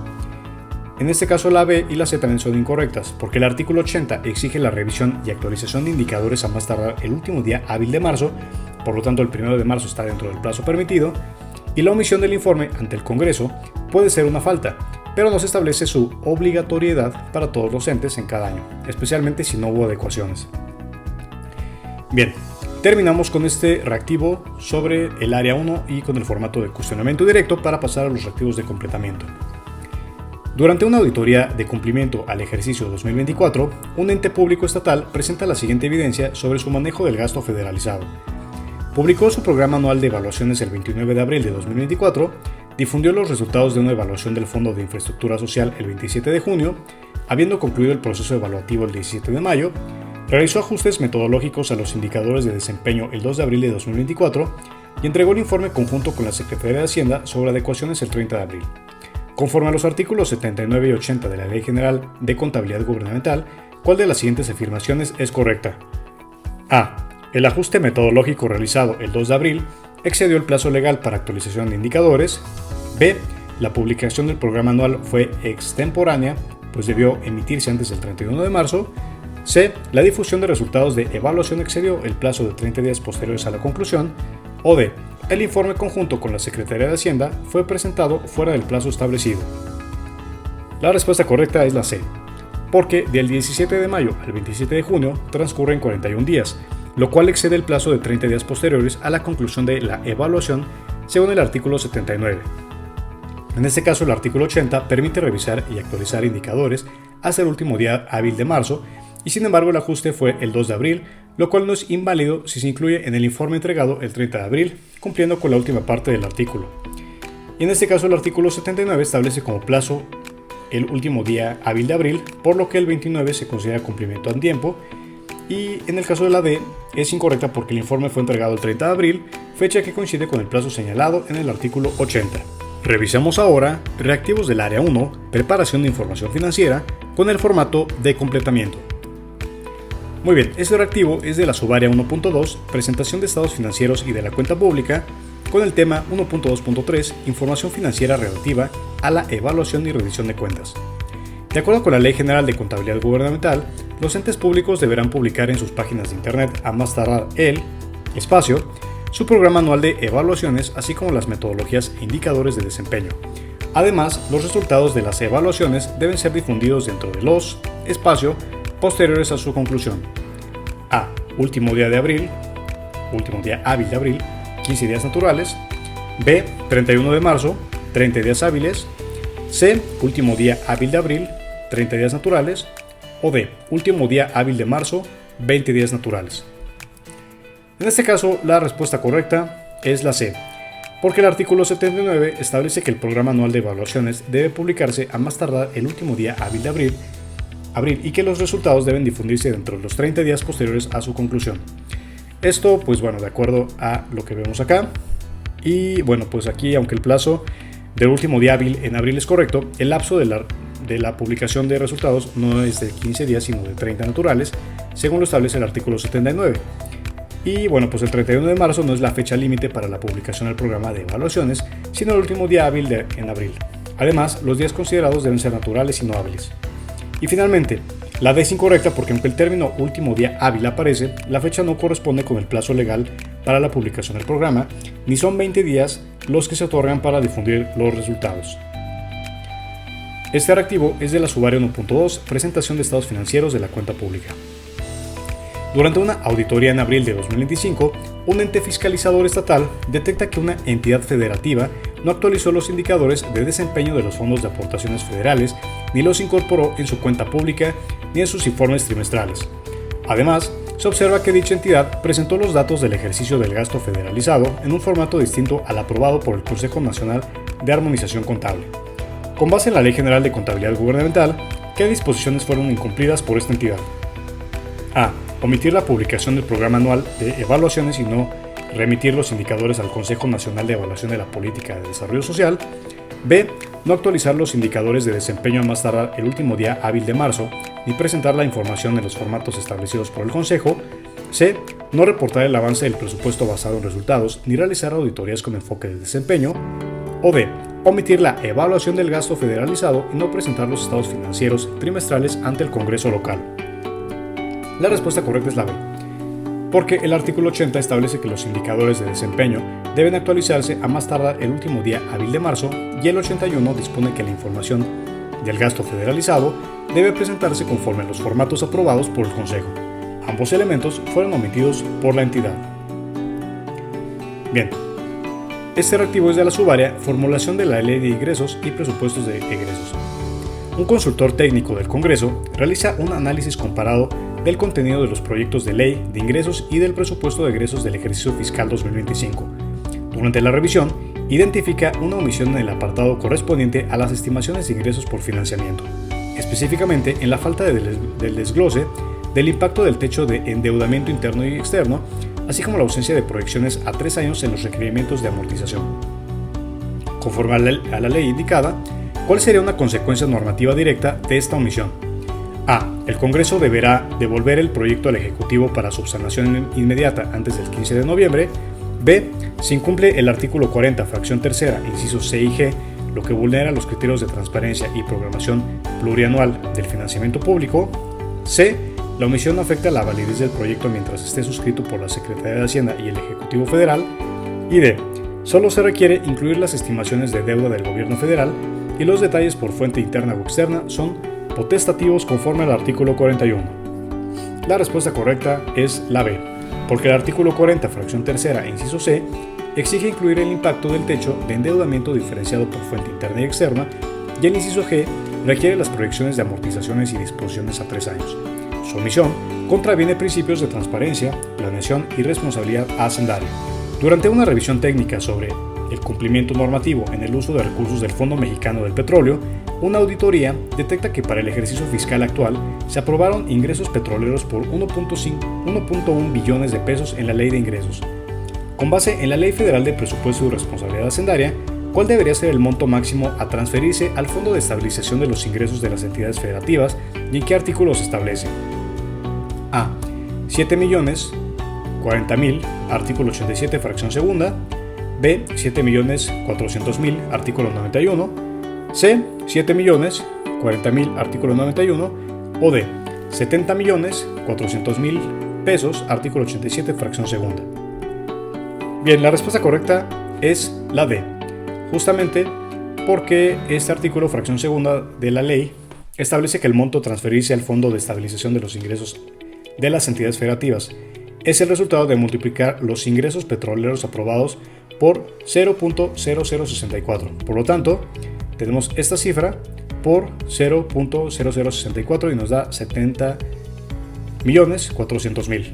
En este caso, la B y la C también son incorrectas, porque el artículo 80 exige la revisión y actualización de indicadores a más tardar el último día hábil de marzo, por lo tanto el 1 de marzo está dentro del plazo permitido, y la omisión del informe ante el Congreso puede ser una falta, pero no se establece su obligatoriedad para todos los entes en cada año, especialmente si no hubo adecuaciones. Bien, terminamos con este reactivo sobre el área 1 y con el formato de cuestionamiento directo para pasar a los reactivos de completamiento. Durante una auditoría de cumplimiento al ejercicio 2024, un ente público estatal presenta la siguiente evidencia sobre su manejo del gasto federalizado. Publicó su programa anual de evaluaciones el 29 de abril de 2024, difundió los resultados de una evaluación del Fondo de Infraestructura Social el 27 de junio, habiendo concluido el proceso evaluativo el 17 de mayo, realizó ajustes metodológicos a los indicadores de desempeño el 2 de abril de 2024 y entregó el informe conjunto con la Secretaría de Hacienda sobre adecuaciones el 30 de abril. Conforme a los artículos 79 y 80 de la Ley General de Contabilidad Gubernamental, ¿cuál de las siguientes afirmaciones es correcta? A. El ajuste metodológico realizado el 2 de abril excedió el plazo legal para actualización de indicadores. B. La publicación del programa anual fue extemporánea, pues debió emitirse antes del 31 de marzo. C. La difusión de resultados de evaluación excedió el plazo de 30 días posteriores a la conclusión. O D. El informe conjunto con la Secretaría de Hacienda fue presentado fuera del plazo establecido. La respuesta correcta es la C, porque del 17 de mayo al 27 de junio transcurren 41 días, lo cual excede el plazo de 30 días posteriores a la conclusión de la evaluación según el artículo 79. En este caso, el artículo 80 permite revisar y actualizar indicadores hasta el último día hábil de marzo, y sin embargo el ajuste fue el 2 de abril, lo cual no es inválido si se incluye en el informe entregado el 30 de abril, cumpliendo con la última parte del artículo. Y en este caso el artículo 79 establece como plazo el último día hábil de abril, por lo que el 29 se considera cumplimiento en tiempo, y en el caso de la D es incorrecta porque el informe fue entregado el 30 de abril, fecha que coincide con el plazo señalado en el artículo 80. Revisamos ahora reactivos del área 1, preparación de información financiera, con el formato de completamiento. Muy bien, este reactivo es de la subárea 1.2, presentación de estados financieros y de la cuenta pública, con el tema 1.2.3, información financiera relativa a la evaluación y rendición de cuentas. De acuerdo con la Ley General de Contabilidad Gubernamental, los entes públicos deberán publicar en sus páginas de internet a más tardar el espacio su programa anual de evaluaciones, así como las metodologías e indicadores de desempeño. Además, los resultados de las evaluaciones deben ser difundidos dentro de los espacio posteriores a su conclusión. A. Último día hábil de abril, 15 días naturales. B. 31 de marzo, 30 días hábiles. C. Último día hábil de abril, 30 días naturales. O D. Último día hábil de marzo, 20 días naturales. En este caso, la respuesta correcta es la C, porque el artículo 79 establece que el programa anual de evaluaciones debe publicarse a más tardar el último día hábil de abril y que los resultados deben difundirse dentro de los 30 días posteriores a su conclusión. Esto, pues bueno, de acuerdo a lo que vemos acá. Y bueno, pues aquí, aunque el plazo del último día hábil en abril es correcto, el lapso de la publicación de resultados no es de 15 días, sino de 30 naturales, según lo establece el artículo 79. Y bueno, pues el 31 de marzo no es la fecha límite para la publicación del programa de evaluaciones, sino el último día hábil en abril. Además, los días considerados deben ser naturales y no hábiles. Y finalmente, la D es incorrecta porque aunque el término último día hábil aparece, la fecha no corresponde con el plazo legal para la publicación del programa, ni son 20 días los que se otorgan para difundir los resultados. Este reactivo es de la subárea 1.2, presentación de estados financieros de la cuenta pública. Durante una auditoría en abril de 2025, un ente fiscalizador estatal detecta que una entidad federativa no actualizó los indicadores de desempeño de los fondos de aportaciones federales, ni los incorporó en su cuenta pública ni en sus informes trimestrales. Además, se observa que dicha entidad presentó los datos del ejercicio del gasto federalizado en un formato distinto al aprobado por el Consejo Nacional de Armonización Contable. Con base en la Ley General de Contabilidad Gubernamental, ¿qué disposiciones fueron incumplidas por esta entidad? A. Omitir la publicación del programa anual de evaluaciones y no remitir los indicadores al Consejo Nacional de Evaluación de la Política de Desarrollo Social. B. No actualizar los indicadores de desempeño a más tardar el último día hábil de marzo, ni presentar la información en los formatos establecidos por el Consejo. C. No reportar el avance del presupuesto basado en resultados, ni realizar auditorías con enfoque de desempeño. O D. Omitir la evaluación del gasto federalizado y no presentar los estados financieros trimestrales ante el Congreso local. La respuesta correcta es la B, porque el artículo 80 establece que los indicadores de desempeño deben actualizarse a más tardar el último día hábil de marzo, y el 81 dispone que la información del gasto federalizado debe presentarse conforme a los formatos aprobados por el Consejo. Ambos elementos fueron omitidos por la entidad. Bien, este reactivo es de la subárea formulación de la ley de ingresos y presupuestos de egresos. Un consultor técnico del Congreso realiza un análisis comparado del contenido de los proyectos de ley de ingresos y del presupuesto de egresos del ejercicio fiscal 2025. Durante la revisión, identifica una omisión en el apartado correspondiente a las estimaciones de ingresos por financiamiento, específicamente en la falta del desglose del impacto del techo de endeudamiento interno y externo, así como la ausencia de proyecciones a 3 años en los requerimientos de amortización. Conforme a la ley indicada, ¿cuál sería una consecuencia normativa directa de esta omisión? A. El Congreso deberá devolver el proyecto al Ejecutivo para subsanación inmediata antes del 15 de noviembre. B. Se incumple el artículo 40, fracción tercera, incisos C y G, lo que vulnera los criterios de transparencia y programación plurianual del financiamiento público. C. La omisión no afecta la validez del proyecto mientras esté suscrito por la Secretaría de Hacienda y el Ejecutivo Federal. Y D. Solo se requiere incluir las estimaciones de deuda del Gobierno Federal y los detalles por fuente interna o externa son potestativos conforme al artículo 41. La respuesta correcta es la B, porque el artículo 40, fracción tercera, inciso C, exige incluir el impacto del techo de endeudamiento diferenciado por fuente interna y externa, y el inciso G requiere las proyecciones de amortizaciones y disposiciones a 3 años. Su omisión contraviene principios de transparencia, planeación y responsabilidad hacendaria. Durante una revisión técnica sobre el cumplimiento normativo en el uso de recursos del Fondo Mexicano del Petróleo, una auditoría detecta que para el ejercicio fiscal actual se aprobaron ingresos petroleros por 1.1 billones de pesos en la Ley de Ingresos. Con base en la Ley Federal de Presupuesto y Responsabilidad Hacendaria, ¿cuál debería ser el monto máximo a transferirse al Fondo de Estabilización de los Ingresos de las entidades federativas y en qué artículo se establece? A. 7.040.000, artículo 87, fracción segunda. B. 7.400.000, artículo 91. C. 7.040.000, artículo 91. O D. 70.400.000 pesos, artículo 87, fracción segunda. Bien, la respuesta correcta es la D, justamente porque este artículo, fracción segunda de la ley, establece que el monto a transferirse al Fondo de Estabilización de los Ingresos de las entidades federativas es el resultado de multiplicar los ingresos petroleros aprobados por 0.0064. Por lo tanto, tenemos esta cifra por 0.0064 y nos da 70.400.000.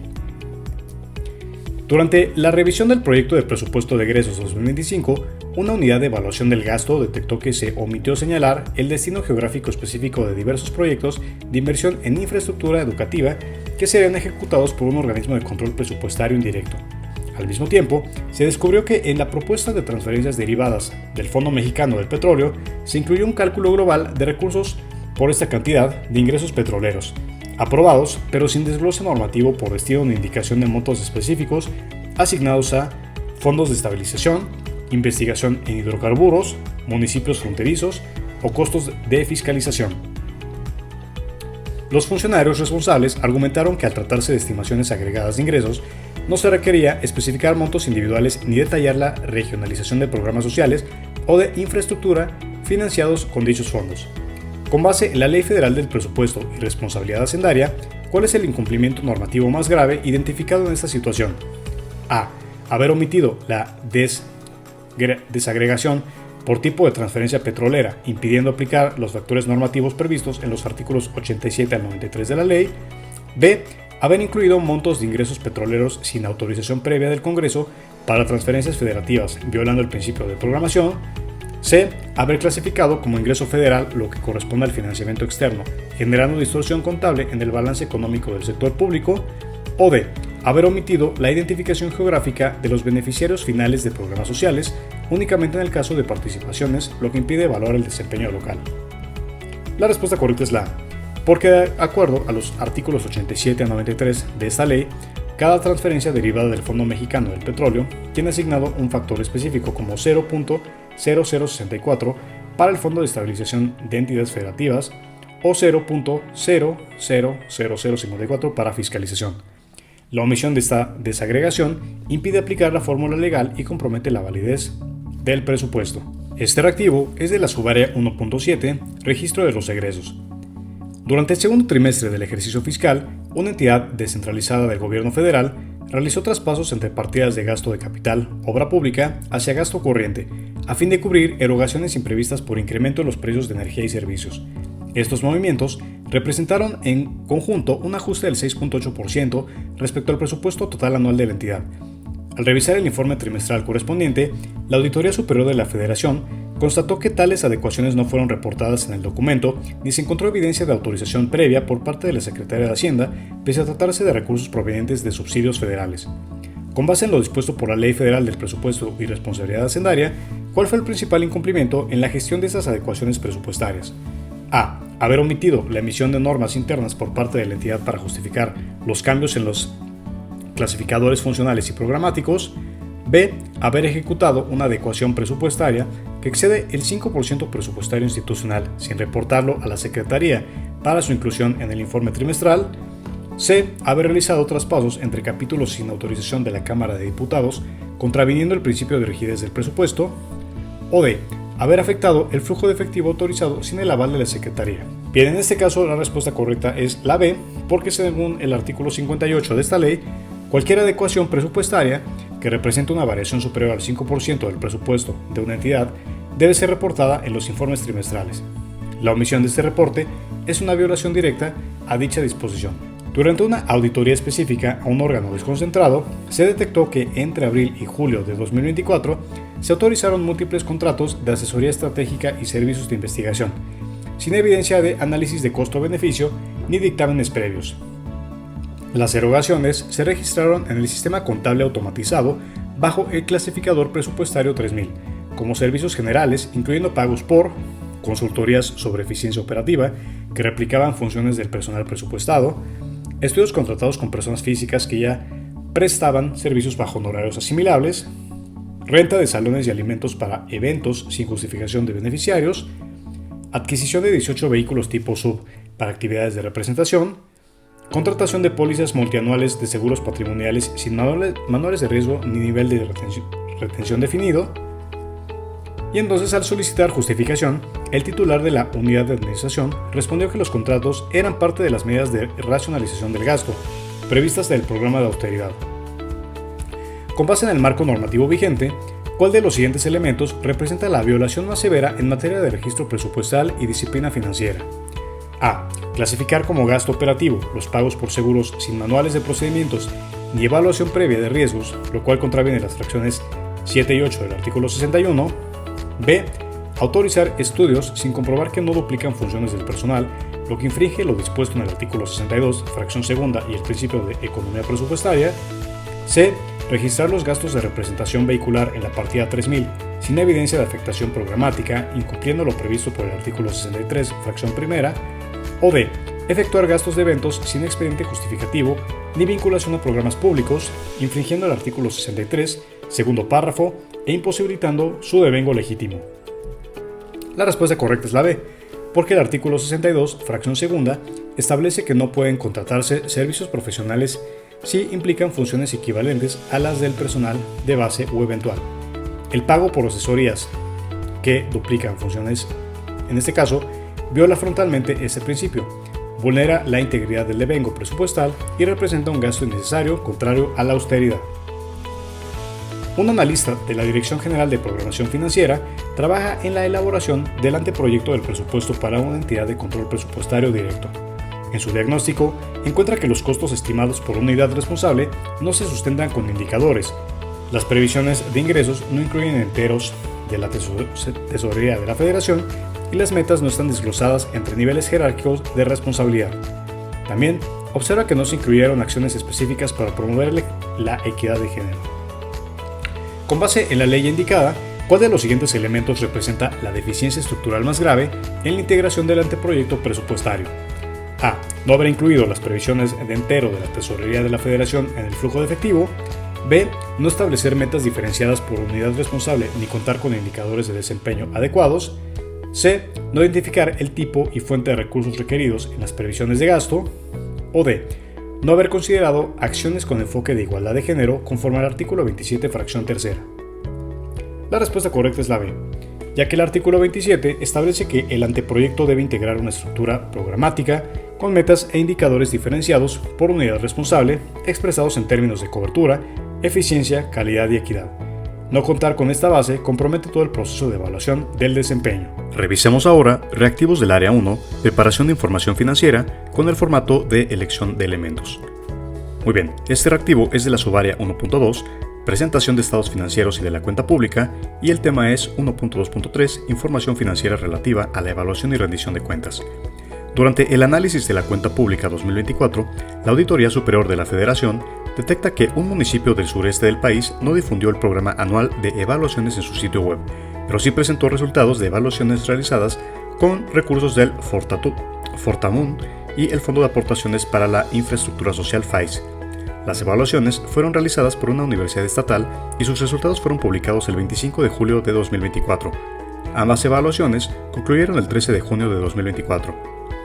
Durante la revisión del proyecto de presupuesto de egresos 2025, una unidad de evaluación del gasto detectó que se omitió señalar el destino geográfico específico de diversos proyectos de inversión en infraestructura educativa que serían ejecutados por un organismo de control presupuestario indirecto. Al mismo tiempo, se descubrió que en la propuesta de transferencias derivadas del Fondo Mexicano del Petróleo se incluyó un cálculo global de recursos por esta cantidad de ingresos petroleros, aprobados pero sin desglose normativo por destino ni indicación de montos específicos asignados a fondos de estabilización, investigación en hidrocarburos, municipios fronterizos o costos de fiscalización. Los funcionarios responsables argumentaron que al tratarse de estimaciones agregadas de ingresos, no se requería especificar montos individuales ni detallar la regionalización de programas sociales o de infraestructura financiados con dichos fondos. Con base en la Ley Federal del Presupuesto y Responsabilidad Hacendaria, ¿cuál es el incumplimiento normativo más grave identificado en esta situación? A. Haber omitido la desagregación por tipo de transferencia petrolera, impidiendo aplicar los factores normativos previstos en los artículos 87 al 93 de la ley. B. Haber incluido montos de ingresos petroleros sin autorización previa del Congreso para transferencias federativas, violando el principio de programación. C. Haber clasificado como ingreso federal lo que corresponde al financiamiento externo, generando distorsión contable en el balance económico del sector público. O D. Haber omitido la identificación geográfica de los beneficiarios finales de programas sociales, únicamente en el caso de participaciones, lo que impide evaluar el desempeño local. La respuesta correcta es la A, porque de acuerdo a los artículos 87 a 93 de esta ley, cada transferencia derivada del Fondo Mexicano del Petróleo tiene asignado un factor específico como 0.0064 para el Fondo de Estabilización de Entidades Federativas o 0.000054 para fiscalización. La omisión de esta desagregación impide aplicar la fórmula legal y compromete la validez del presupuesto. Este reactivo es de la subárea 1.7, registro de los egresos. Durante el segundo trimestre del ejercicio fiscal, una entidad descentralizada del gobierno federal realizó traspasos entre partidas de gasto de capital, obra pública, hacia gasto corriente, a fin de cubrir erogaciones imprevistas por incremento en los precios de energía y servicios. Estos movimientos representaron en conjunto un ajuste del 6.8% respecto al presupuesto total anual de la entidad. Al revisar el informe trimestral correspondiente, la Auditoría Superior de la Federación constató que tales adecuaciones no fueron reportadas en el documento ni se encontró evidencia de autorización previa por parte de la Secretaría de Hacienda, pese a tratarse de recursos provenientes de subsidios federales. Con base en lo dispuesto por la Ley Federal del Presupuesto y Responsabilidad Hacendaria, ¿cuál fue el principal incumplimiento en la gestión de estas adecuaciones presupuestarias? A. Haber omitido la emisión de normas internas por parte de la entidad para justificar los cambios en los clasificadores funcionales y programáticos. B. Haber ejecutado una adecuación presupuestaria que excede el 5% presupuestario institucional sin reportarlo a la Secretaría para su inclusión en el informe trimestral. C. Haber realizado traspasos entre capítulos sin autorización de la Cámara de Diputados, contraviniendo el principio de rigidez del presupuesto. O D. Haber afectado el flujo de efectivo autorizado sin el aval de la Secretaría. Bien, en este caso la respuesta correcta es la B, porque según el artículo 58 de esta ley, cualquier adecuación presupuestaria que represente una variación superior al 5% del presupuesto de una entidad debe ser reportada en los informes trimestrales. La omisión de este reporte es una violación directa a dicha disposición. Durante una auditoría específica a un órgano desconcentrado, se detectó que entre abril y julio de 2024 se autorizaron múltiples contratos de asesoría estratégica y servicios de investigación, sin evidencia de análisis de costo-beneficio ni dictámenes previos. Las erogaciones se registraron en el sistema contable automatizado bajo el clasificador presupuestario 3000, como servicios generales, incluyendo pagos por consultorías sobre eficiencia operativa que replicaban funciones del personal presupuestado, estudios contratados con personas físicas que ya prestaban servicios bajo honorarios asimilables, renta de salones y alimentos para eventos sin justificación de beneficiarios, adquisición de 18 vehículos tipo SUV para actividades de representación, contratación de pólizas multianuales de seguros patrimoniales sin manuales de riesgo ni nivel de retención definido. Y entonces, al solicitar justificación, el titular de la unidad de administración respondió que los contratos eran parte de las medidas de racionalización del gasto previstas del programa de austeridad. Con base en el marco normativo vigente, ¿cuál de los siguientes elementos representa la violación más severa en materia de registro presupuestal y disciplina financiera? A. Clasificar como gasto operativo los pagos por seguros sin manuales de procedimientos ni evaluación previa de riesgos, lo cual contraviene las fracciones 7 y 8 del artículo 61. B. Autorizar estudios sin comprobar que no duplican funciones del personal, lo que infringe lo dispuesto en el artículo 62, fracción segunda y el principio de economía presupuestaria. C. Registrar los gastos de representación vehicular en la partida 3000 sin evidencia de afectación programática, incumpliendo lo previsto por el artículo 63, fracción primera. O D. Efectuar gastos de eventos sin expediente justificativo ni vinculación a programas públicos, infringiendo el artículo 63, segundo párrafo, e imposibilitando su devengo legítimo. La respuesta correcta es la B, porque el artículo 62, fracción segunda, establece que no pueden contratarse servicios profesionales si implican funciones equivalentes a las del personal de base o eventual. El pago por asesorías que duplican funciones, en este caso, viola frontalmente ese principio, vulnera la integridad del devengo presupuestal y representa un gasto innecesario contrario a la austeridad. Un analista de la Dirección General de Programación Financiera trabaja en la elaboración del anteproyecto del presupuesto para una entidad de control presupuestario directo. En su diagnóstico, encuentra que los costos estimados por unidad responsable no se sustentan con indicadores. Las previsiones de ingresos no incluyen enteros de la tesorería de la Federación y las metas no están desglosadas entre niveles jerárquicos de responsabilidad. También observa que no se incluyeron acciones específicas para promover la equidad de género. Con base en la ley indicada, ¿cuál de los siguientes elementos representa la deficiencia estructural más grave en la integración del anteproyecto presupuestario? A. No haber incluido las previsiones de entero de la tesorería de la Federación en el flujo de efectivo. B. No establecer metas diferenciadas por unidad responsable ni contar con indicadores de desempeño adecuados. C. No identificar el tipo y fuente de recursos requeridos en las previsiones de gasto. O D. No haber considerado acciones con enfoque de igualdad de género conforme al artículo 27, fracción tercera. La respuesta correcta es la B, ya que el artículo 27 establece que el anteproyecto debe integrar una estructura programática con metas e indicadores diferenciados por unidad responsable, expresados en términos de cobertura, eficiencia, calidad y equidad. No contar con esta base compromete todo el proceso de evaluación del desempeño. Revisemos ahora reactivos del área 1, preparación de información financiera con el formato de elección de elementos. Muy bien, este reactivo es de la subárea 1.2, presentación de estados financieros y de la cuenta pública, y el tema es 1.2.3, información financiera relativa a la evaluación y rendición de cuentas. Durante el análisis de la cuenta pública 2024, la Auditoría Superior de la Federación detecta que un municipio del sureste del país no difundió el programa anual de evaluaciones en su sitio web, pero sí presentó resultados de evaluaciones realizadas con recursos del Fortamun y el Fondo de Aportaciones para la Infraestructura Social FAIS. Las evaluaciones fueron realizadas por una universidad estatal y sus resultados fueron publicados el 25 de julio de 2024. Ambas evaluaciones concluyeron el 13 de junio de 2024.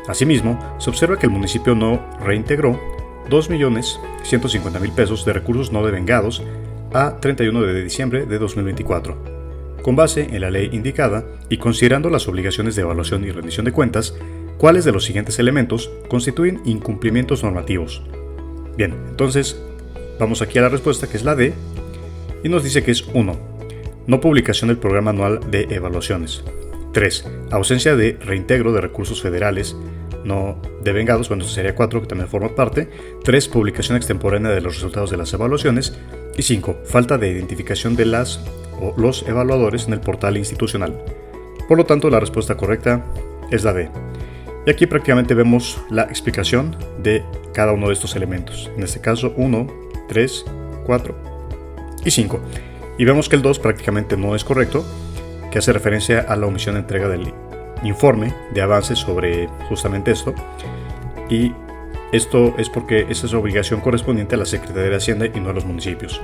Asimismo, se observa que el municipio no reintegró 2.150.000 pesos de recursos no devengados a 31 de diciembre de 2024. Con base en la ley indicada y considerando las obligaciones de evaluación y rendición de cuentas, ¿cuáles de los siguientes elementos constituyen incumplimientos normativos? Bien, entonces vamos aquí a la respuesta, que es la D, y nos dice que es 1. No publicación del programa anual de evaluaciones. 3. Ausencia de reintegro de recursos federales no devengados, bueno, eso sería 4, que también forma parte. 3. Publicación extemporánea de los resultados de las evaluaciones. Y 5. Falta de identificación de los evaluadores en el portal institucional. Por lo tanto, la respuesta correcta es la D. Y aquí prácticamente vemos la explicación de cada uno de estos elementos. En este caso, 1, 3, 4 y 5. Y vemos que el 2 prácticamente no es correcto, que hace referencia a la omisión de entrega del informe de avance sobre justamente esto, y esto es porque esa es la obligación correspondiente a la Secretaría de Hacienda y no a los municipios.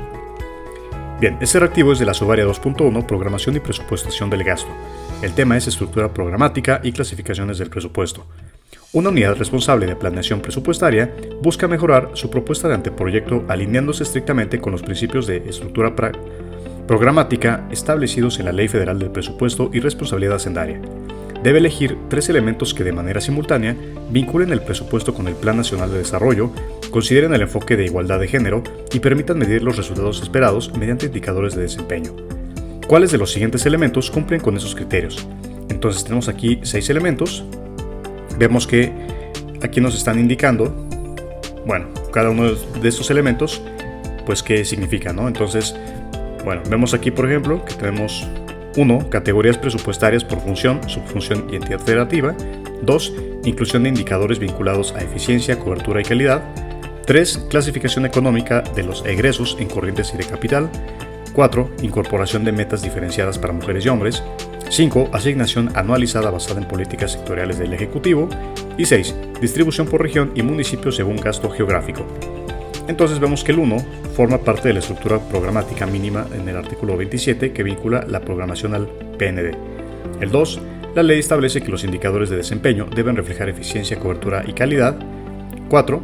Bien, este reactivo es de la subárea 2.1, programación y presupuestación del gasto. El tema es estructura programática y clasificaciones del presupuesto. Una unidad responsable de planeación presupuestaria busca mejorar su propuesta de anteproyecto alineándose estrictamente con los principios de estructura programática establecidos en la Ley Federal del Presupuesto y Responsabilidad Hacendaria. Debe elegir 3 elementos que de manera simultánea vinculen el presupuesto con el Plan Nacional de Desarrollo, consideren el enfoque de igualdad de género y permitan medir los resultados esperados mediante indicadores de desempeño. ¿Cuáles de los siguientes elementos cumplen con esos criterios? Entonces tenemos aquí 6 elementos. Vemos que aquí nos están indicando, bueno, cada uno de estos elementos, pues qué significa, ¿no? Entonces, bueno, vemos aquí, por ejemplo, que tenemos 1. Categorías presupuestarias por función, subfunción y entidad federativa. 2. Inclusión de indicadores vinculados a eficiencia, cobertura y calidad. 3. Clasificación económica de los egresos en corrientes y de capital. 4. Incorporación de metas diferenciadas para mujeres y hombres. 5. Asignación anualizada basada en políticas sectoriales del Ejecutivo. Y 6. Distribución por región y municipio según gasto geográfico. Entonces vemos que el 1 forma parte de la estructura programática mínima en el artículo 27 que vincula la programación al PND. El 2, la ley establece que los indicadores de desempeño deben reflejar eficiencia, cobertura y calidad. 4,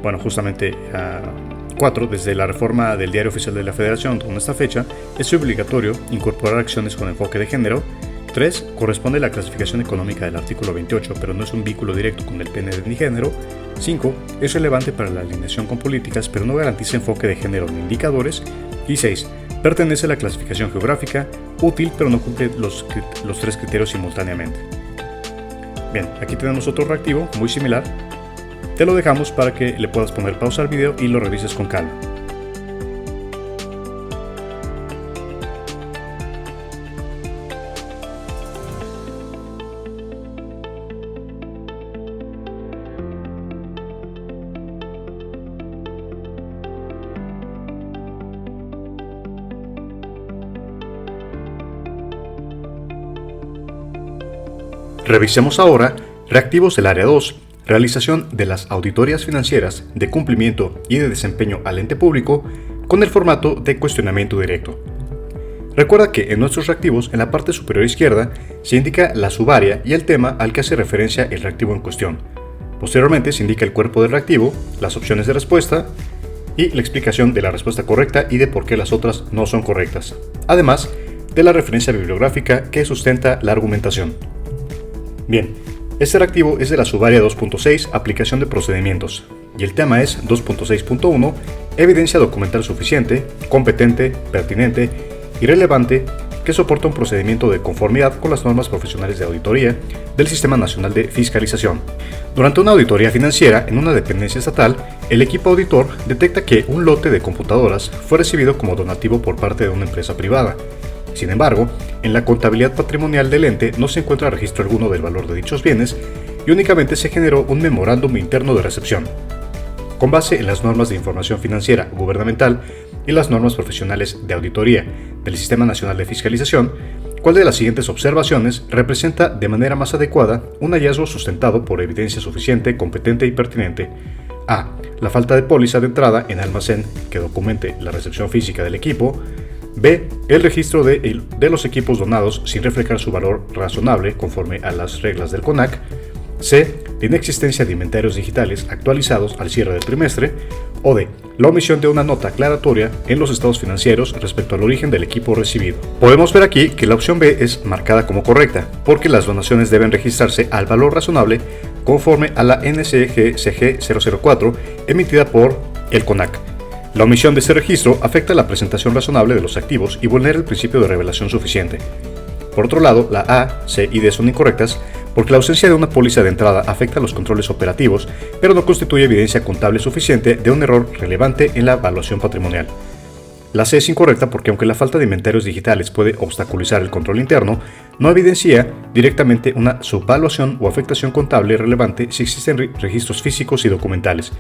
bueno, justamente 4, desde la reforma del Diario Oficial de la Federación con esta fecha, es obligatorio incorporar acciones con enfoque de género. 3. Corresponde a la clasificación económica del artículo 28, pero no es un vínculo directo con el PND ni género. 5. Es relevante para la alineación con políticas, pero no garantiza enfoque de género ni indicadores. Y 6. Pertenece a la clasificación geográfica, útil, pero no cumple los 3 criterios simultáneamente. Bien, aquí tenemos otro reactivo muy similar. Te lo dejamos para que le puedas poner pausa al video y lo revises con calma. Revisemos ahora reactivos del área 2, realización de las auditorías financieras de cumplimiento y de desempeño al ente público con el formato de cuestionamiento directo. Recuerda que en nuestros reactivos, en la parte superior izquierda, se indica la subárea y el tema al que hace referencia el reactivo en cuestión. Posteriormente se indica el cuerpo del reactivo, las opciones de respuesta y la explicación de la respuesta correcta y de por qué las otras no son correctas, además de la referencia bibliográfica que sustenta la argumentación. Bien, este reactivo es de la subárea 2.6, aplicación de procedimientos, y el tema es 2.6.1, evidencia documental suficiente, competente, pertinente y relevante que soporta un procedimiento de conformidad con las normas profesionales de auditoría del Sistema Nacional de Fiscalización. Durante una auditoría financiera en una dependencia estatal, el equipo auditor detecta que un lote de computadoras fue recibido como donativo por parte de una empresa privada. Sin embargo, en la contabilidad patrimonial del ente no se encuentra registro alguno del valor de dichos bienes y únicamente se generó un memorándum interno de recepción. Con base en las normas de información financiera gubernamental y las normas profesionales de auditoría del Sistema Nacional de Fiscalización, ¿cuál de las siguientes observaciones representa de manera más adecuada un hallazgo sustentado por evidencia suficiente, competente y pertinente? A. La falta de póliza de entrada en almacén que documente la recepción física del equipo. B. El registro de los equipos donados sin reflejar su valor razonable conforme a las reglas del CONAC. C. La inexistencia de inventarios digitales actualizados al cierre del trimestre. O D. La omisión de una nota aclaratoria en los estados financieros respecto al origen del equipo recibido. Podemos ver aquí que la opción B es marcada como correcta, porque las donaciones deben registrarse al valor razonable conforme a la NCG-CG 004 emitida por el CONAC. La omisión de este registro afecta la presentación razonable de los activos y vulnera el principio de revelación suficiente. Por otro lado, la A, C y D son incorrectas porque la ausencia de una póliza de entrada afecta a los controles operativos, pero no constituye evidencia contable suficiente de un error relevante en la evaluación patrimonial. La C es incorrecta porque aunque la falta de inventarios digitales puede obstaculizar el control interno, no evidencia directamente una subvaluación o afectación contable relevante si existen registros físicos y documentales.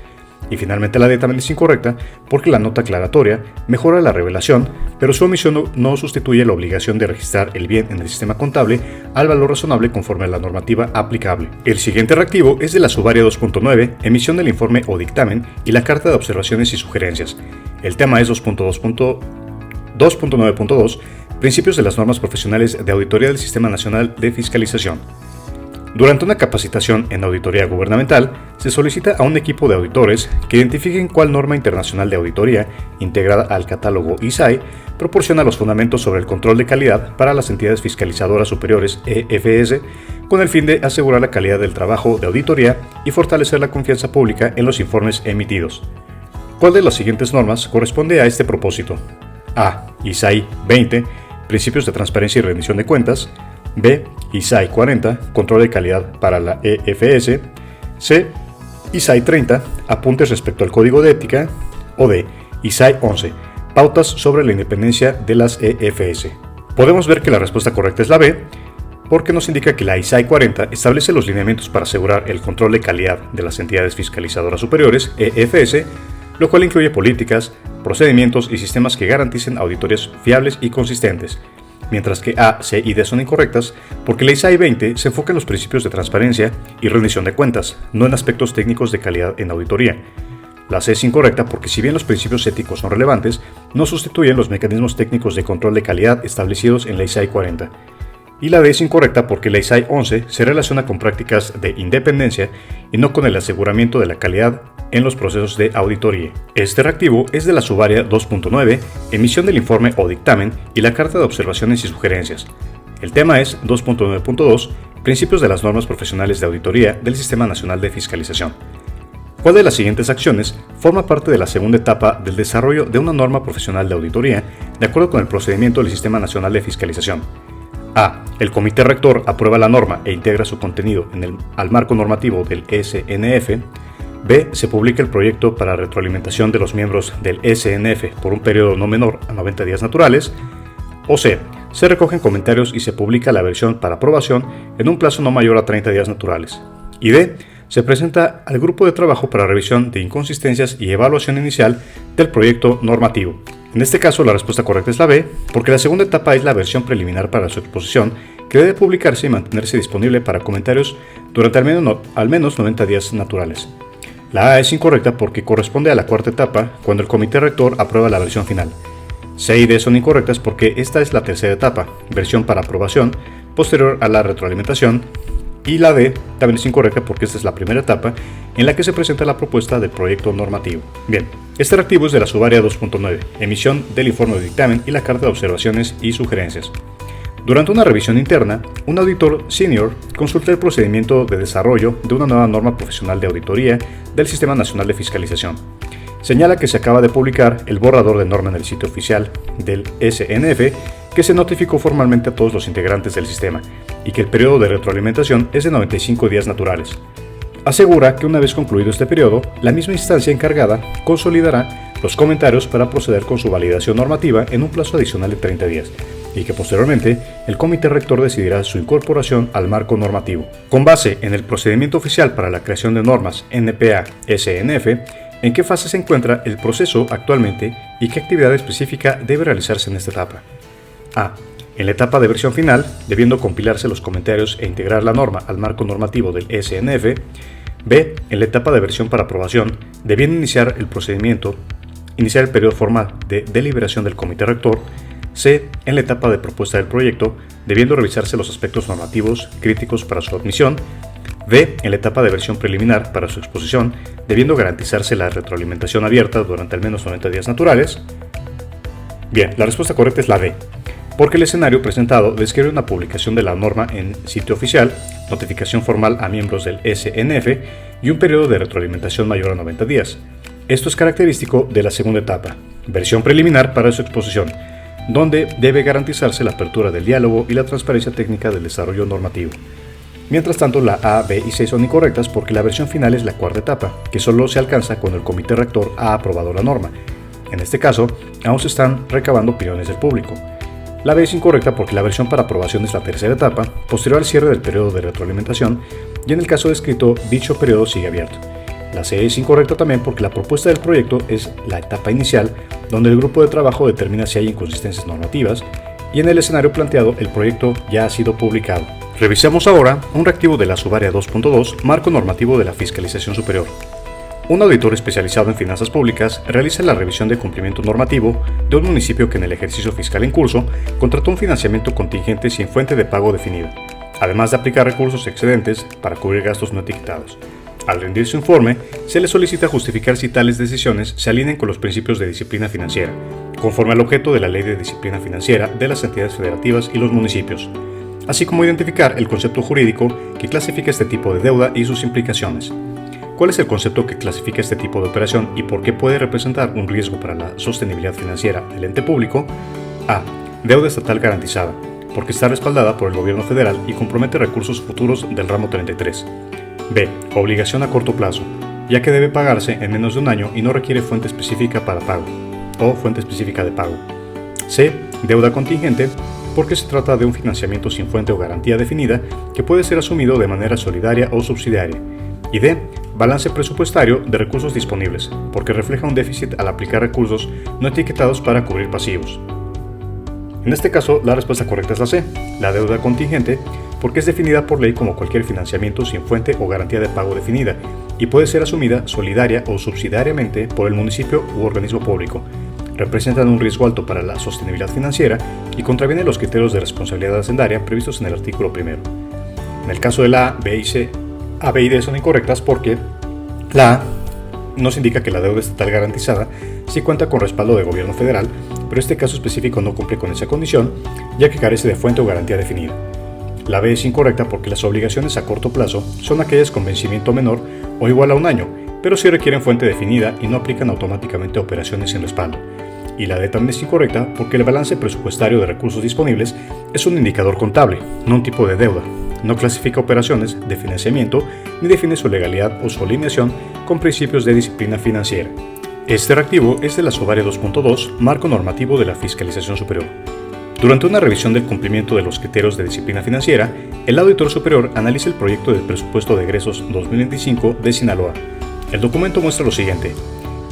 Y finalmente la D también es incorrecta porque la nota aclaratoria mejora la revelación, pero su omisión no sustituye la obligación de registrar el bien en el sistema contable al valor razonable conforme a la normativa aplicable. El siguiente reactivo es de la subaria 2.9, emisión del informe o dictamen y la carta de observaciones y sugerencias. El tema es 2.9.2, principios de las normas profesionales de auditoría del Sistema Nacional de Fiscalización. Durante una capacitación en auditoría gubernamental, se solicita a un equipo de auditores que identifiquen cuál norma internacional de auditoría, integrada al catálogo ISAI, proporciona los fundamentos sobre el control de calidad para las entidades fiscalizadoras superiores EFS, con el fin de asegurar la calidad del trabajo de auditoría y fortalecer la confianza pública en los informes emitidos. ¿Cuál de las siguientes normas corresponde a este propósito? A. ISAI 20, Principios de Transparencia y Rendición de Cuentas. B. ISAI 40, Control de Calidad para la EFS. C. ISAI 30, Apuntes respecto al Código de Ética. O D. ISAI 11, Pautas sobre la independencia de las EFS. Podemos ver que la respuesta correcta es la B, porque nos indica que la ISAI 40 establece los lineamientos para asegurar el control de calidad de las entidades fiscalizadoras superiores, EFS, lo cual incluye políticas, procedimientos y sistemas que garanticen auditorías fiables y consistentes. Mientras que A, C y D son incorrectas porque la ISAI 20 se enfoca en los principios de transparencia y rendición de cuentas, no en aspectos técnicos de calidad en auditoría. La C es incorrecta porque si bien los principios éticos son relevantes, no sustituyen los mecanismos técnicos de control de calidad establecidos en la ISAI 40. Y la D es incorrecta porque la ISAI 11 se relaciona con prácticas de independencia y no con el aseguramiento de la calidad en los procesos de auditoría. Este reactivo es de la subaria 2.9, emisión del informe o dictamen y la carta de observaciones y sugerencias. El tema es 2.9.2, principios de las normas profesionales de auditoría del Sistema Nacional de Fiscalización. ¿Cuál de las siguientes acciones forma parte de la segunda etapa del desarrollo de una norma profesional de auditoría de acuerdo con el procedimiento del Sistema Nacional de Fiscalización? A. El Comité Rector aprueba la norma e integra su contenido al marco normativo del SNF. B. Se publica el proyecto para retroalimentación de los miembros del SNF por un periodo no menor a 90 días naturales. O C. Se recogen comentarios y se publica la versión para aprobación en un plazo no mayor a 30 días naturales. Y D. Se presenta al grupo de trabajo para revisión de inconsistencias y evaluación inicial del proyecto normativo. En este caso, la respuesta correcta es la B, porque la segunda etapa es la versión preliminar para su exposición, que debe publicarse y mantenerse disponible para comentarios durante al menos 90 días naturales. La A es incorrecta porque corresponde a la cuarta etapa, cuando el Comité Rector aprueba la versión final. C y D son incorrectas porque esta es la tercera etapa, versión para aprobación, posterior a la retroalimentación. Y la D también es incorrecta porque esta es la primera etapa en la que se presenta la propuesta del proyecto normativo. Bien, este reactivo es de la subaria 2.9, emisión del informe de dictamen y la carta de observaciones y sugerencias. Durante una revisión interna, un auditor senior consulta el procedimiento de desarrollo de una nueva norma profesional de auditoría del Sistema Nacional de Fiscalización. señala que se acaba de publicar el borrador de norma en el sitio oficial del SNF, que se notificó formalmente a todos los integrantes del sistema, y que el periodo de retroalimentación es de 95 días naturales. Asegura que una vez concluido este periodo, la misma instancia encargada consolidará los comentarios para proceder con su validación normativa en un plazo adicional de 30 días, y que posteriormente el Comité Rector decidirá su incorporación al marco normativo. Con base en el procedimiento oficial para la creación de normas NPA-SNF, ¿en qué fase se encuentra el proceso actualmente y qué actividad específica debe realizarse en esta etapa? A. En la etapa de versión final, debiendo compilarse los comentarios e integrar la norma al marco normativo del SNF. B. En la etapa de versión para aprobación, debiendo iniciar el periodo formal de deliberación del Comité Rector. C. En la etapa de propuesta del proyecto, debiendo revisarse los aspectos normativos críticos para su admisión. D. En la etapa de versión preliminar para su exposición, debiendo garantizarse la retroalimentación abierta durante al menos 90 días naturales. Bien, la respuesta correcta es la D, porque el escenario presentado describe una publicación de la norma en sitio oficial, notificación formal a miembros del SNF y un periodo de retroalimentación mayor a 90 días. Esto es característico de la segunda etapa, versión preliminar para su exposición, donde debe garantizarse la apertura del diálogo y la transparencia técnica del desarrollo normativo. Mientras tanto, la A, B y C son incorrectas porque la versión final es la cuarta etapa, que solo se alcanza cuando el Comité Rector ha aprobado la norma. En este caso, aún se están recabando opiniones del público. La B es incorrecta porque la versión para aprobación es la tercera etapa, posterior al cierre del periodo de retroalimentación, y en el caso descrito, dicho periodo sigue abierto. La C es incorrecta también porque la propuesta del proyecto es la etapa inicial, donde el grupo de trabajo determina si hay inconsistencias normativas, y en el escenario planteado el proyecto ya ha sido publicado. Revisemos ahora un reactivo de la Subárea 2.2, Marco Normativo de la Fiscalización Superior. Un auditor especializado en finanzas públicas realiza la revisión de cumplimiento normativo de un municipio que en el ejercicio fiscal en curso contrató un financiamiento contingente sin fuente de pago definida, además de aplicar recursos excedentes para cubrir gastos no etiquetados. Al rendir su informe, se le solicita justificar si tales decisiones se alinean con los principios de disciplina financiera, conforme al objeto de la Ley de Disciplina Financiera de las entidades federativas y los municipios, así como identificar el concepto jurídico que clasifica este tipo de deuda y sus implicaciones. ¿Cuál es el concepto que clasifica este tipo de operación y por qué puede representar un riesgo para la sostenibilidad financiera del ente público? A. Deuda estatal garantizada, porque está respaldada por el gobierno federal y compromete recursos futuros del ramo 33. B. Obligación a corto plazo, ya que debe pagarse en menos de un año y no requiere fuente específica para pago, o fuente específica de pago. C. Deuda contingente, porque se trata de un financiamiento sin fuente o garantía definida que puede ser asumido de manera solidaria o subsidiaria. Y D. Balance presupuestario de recursos disponibles, porque refleja un déficit al aplicar recursos no etiquetados para cubrir pasivos. En este caso, la respuesta correcta es la C, la deuda contingente, porque es definida por ley como cualquier financiamiento sin fuente o garantía de pago definida, y puede ser asumida solidaria o subsidiariamente por el municipio u organismo público. Representan un riesgo alto para la sostenibilidad financiera y contravienen los criterios de responsabilidad hacendaria previstos en el artículo 1. En el caso de la A, B y C, A, B y D son incorrectas porque la A nos indica que la deuda estatal garantizada sí cuenta con respaldo de gobierno federal, pero este caso específico no cumple con esa condición, ya que carece de fuente o garantía definida. La B es incorrecta porque las obligaciones a corto plazo son aquellas con vencimiento menor o igual a un año, pero sí requieren fuente definida y no aplican automáticamente a operaciones sin respaldo. Y la D también es incorrecta porque el balance presupuestario de recursos disponibles es un indicador contable, no un tipo de deuda. No clasifica operaciones de financiamiento ni define su legalidad o su alineación con principios de disciplina financiera. Este reactivo es de la Subárea 2.2, Marco Normativo de la Fiscalización Superior. Durante una revisión del cumplimiento de los criterios de disciplina financiera, el auditor superior analiza el proyecto del presupuesto de egresos 2025 de Sinaloa. El documento muestra lo siguiente: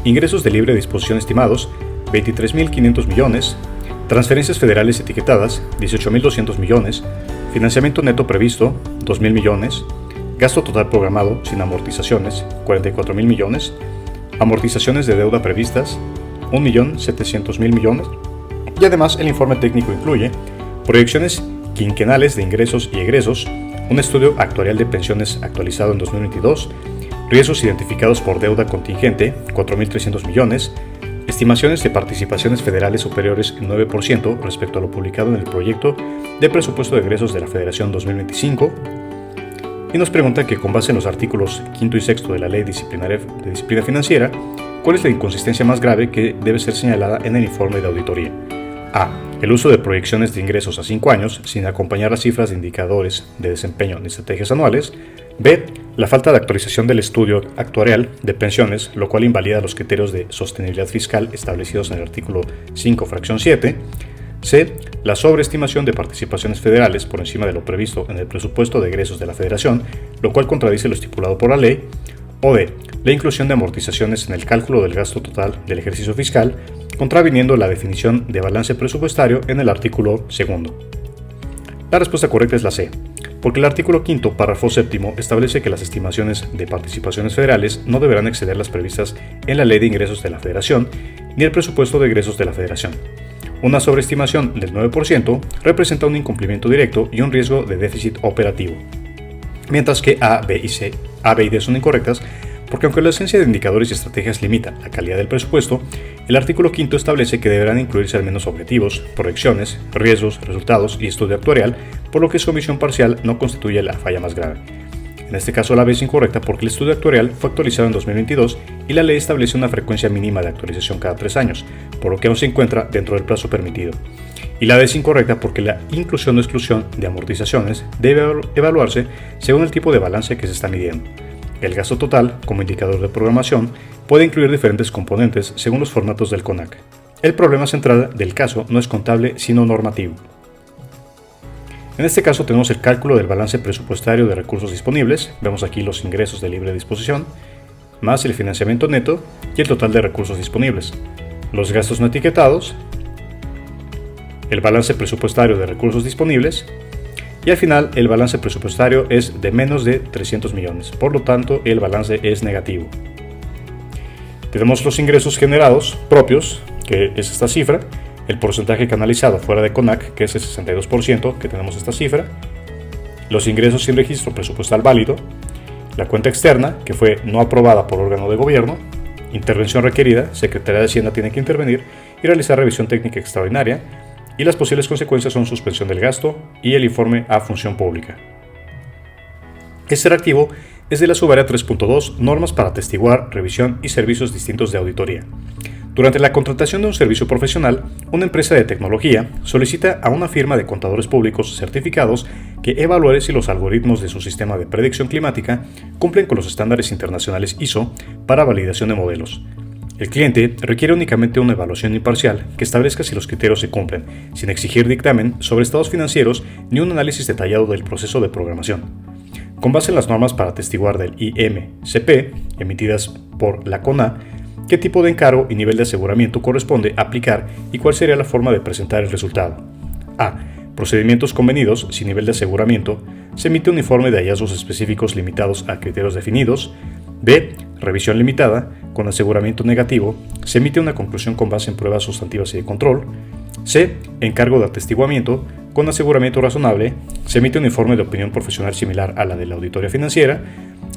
ingresos de libre disposición estimados, 23.500 millones, transferencias federales etiquetadas, 18.200 millones, financiamiento neto previsto, 2.000 millones, gasto total programado sin amortizaciones, 44.000 millones, amortizaciones de deuda previstas, 1.700.000 millones, y además el informe técnico incluye proyecciones quinquenales de ingresos y egresos, un estudio actuarial de pensiones actualizado en 2022, riesgos identificados por deuda contingente, 4.300 millones, estimaciones de participaciones federales superiores en 9% respecto a lo publicado en el proyecto de presupuesto de egresos de la Federación 2025, y nos pregunta que con base en los artículos 5 y 6 de la Ley de Disciplina Financiera, ¿Cuál es la inconsistencia más grave que debe ser señalada en el informe de auditoría? A. El uso de proyecciones de ingresos a 5 años sin acompañar las cifras de indicadores de desempeño ni estrategias anuales. B. La falta de actualización del estudio actuarial de pensiones, lo cual invalida los criterios de sostenibilidad fiscal establecidos en el artículo 5, fracción 7. C. La sobreestimación de participaciones federales por encima de lo previsto en el presupuesto de egresos de la Federación, lo cual contradice lo estipulado por la ley. O D. La inclusión de amortizaciones en el cálculo del gasto total del ejercicio fiscal, contraviniendo la definición de balance presupuestario en el artículo 2. La respuesta correcta es la C, porque el artículo 5, párrafo 7, establece que las estimaciones de participaciones federales no deberán exceder las previstas en la Ley de Ingresos de la Federación ni el presupuesto de egresos de la Federación. Una sobreestimación del 9% representa un incumplimiento directo y un riesgo de déficit operativo. Mientras que A, B y D son incorrectas, porque aunque la esencia de indicadores y estrategias limita la calidad del presupuesto, el artículo 5 establece que deberán incluirse al menos objetivos, proyecciones, riesgos, resultados y estudio actuarial, por lo que su omisión parcial no constituye la falla más grave. En este caso la B es incorrecta porque el estudio actuarial fue actualizado en 2022 y la ley establece una frecuencia mínima de actualización cada 3 años, por lo que aún se encuentra dentro del plazo permitido. Y la D es incorrecta porque la inclusión o exclusión de amortizaciones debe evaluarse según el tipo de balance que se está midiendo. El gasto total, como indicador de programación, puede incluir diferentes componentes según los formatos del CONAC. El problema central del caso no es contable, sino normativo. En este caso tenemos el cálculo del balance presupuestario de recursos disponibles, vemos aquí los ingresos de libre disposición, más el financiamiento neto y el total de recursos disponibles, los gastos no etiquetados, el balance presupuestario de recursos disponibles, y al final el balance presupuestario es de menos de 300 millones, por lo tanto el balance es negativo. Tenemos los ingresos generados propios, que es esta cifra, el porcentaje canalizado fuera de CONAC, que es el 62%, que tenemos esta cifra, los ingresos sin registro presupuestal válido, la cuenta externa, que fue no aprobada por órgano de gobierno, intervención requerida, Secretaría de Hacienda tiene que intervenir y realizar revisión técnica extraordinaria, y las posibles consecuencias son suspensión del gasto y el informe a función pública. Este reactivo es de la subárea 3.2, normas para atestiguar, revisión y servicios distintos de auditoría. Durante la contratación de un servicio profesional, una empresa de tecnología solicita a una firma de contadores públicos certificados que evalúe si los algoritmos de su sistema de predicción climática cumplen con los estándares internacionales ISO para validación de modelos. El cliente requiere únicamente una evaluación imparcial que establezca si los criterios se cumplen, sin exigir dictamen sobre estados financieros ni un análisis detallado del proceso de programación. Con base en las normas para atestiguar del IMCP, emitidas por la CONA, qué tipo de encargo y nivel de aseguramiento corresponde aplicar y cuál sería la forma de presentar el resultado. A. Procedimientos convenidos sin nivel de aseguramiento. Se emite un informe de hallazgos específicos limitados a criterios definidos. B. Revisión limitada. Con aseguramiento negativo, se emite una conclusión con base en pruebas sustantivas y de control. C. Encargo de atestiguamiento. Con aseguramiento razonable, se emite un informe de opinión profesional similar a la de la auditoría financiera.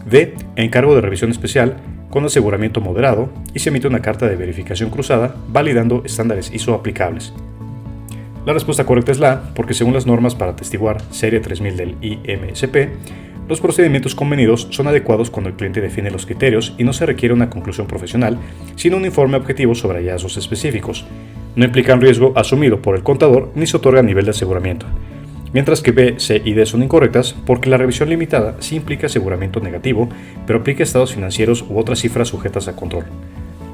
D. Encargo de revisión especial con aseguramiento moderado y se emite una carta de verificación cruzada validando estándares ISO aplicables. La respuesta correcta es la A, porque según las normas para atestiguar serie 3000 del IMCP, los procedimientos convenidos son adecuados cuando el cliente define los criterios y no se requiere una conclusión profesional, sino un informe objetivo sobre hallazgos específicos. No implican riesgo asumido por el contador ni se otorga nivel de aseguramiento. Mientras que B, C y D son incorrectas porque la revisión limitada sí implica aseguramiento negativo, pero aplica estados financieros u otras cifras sujetas a control.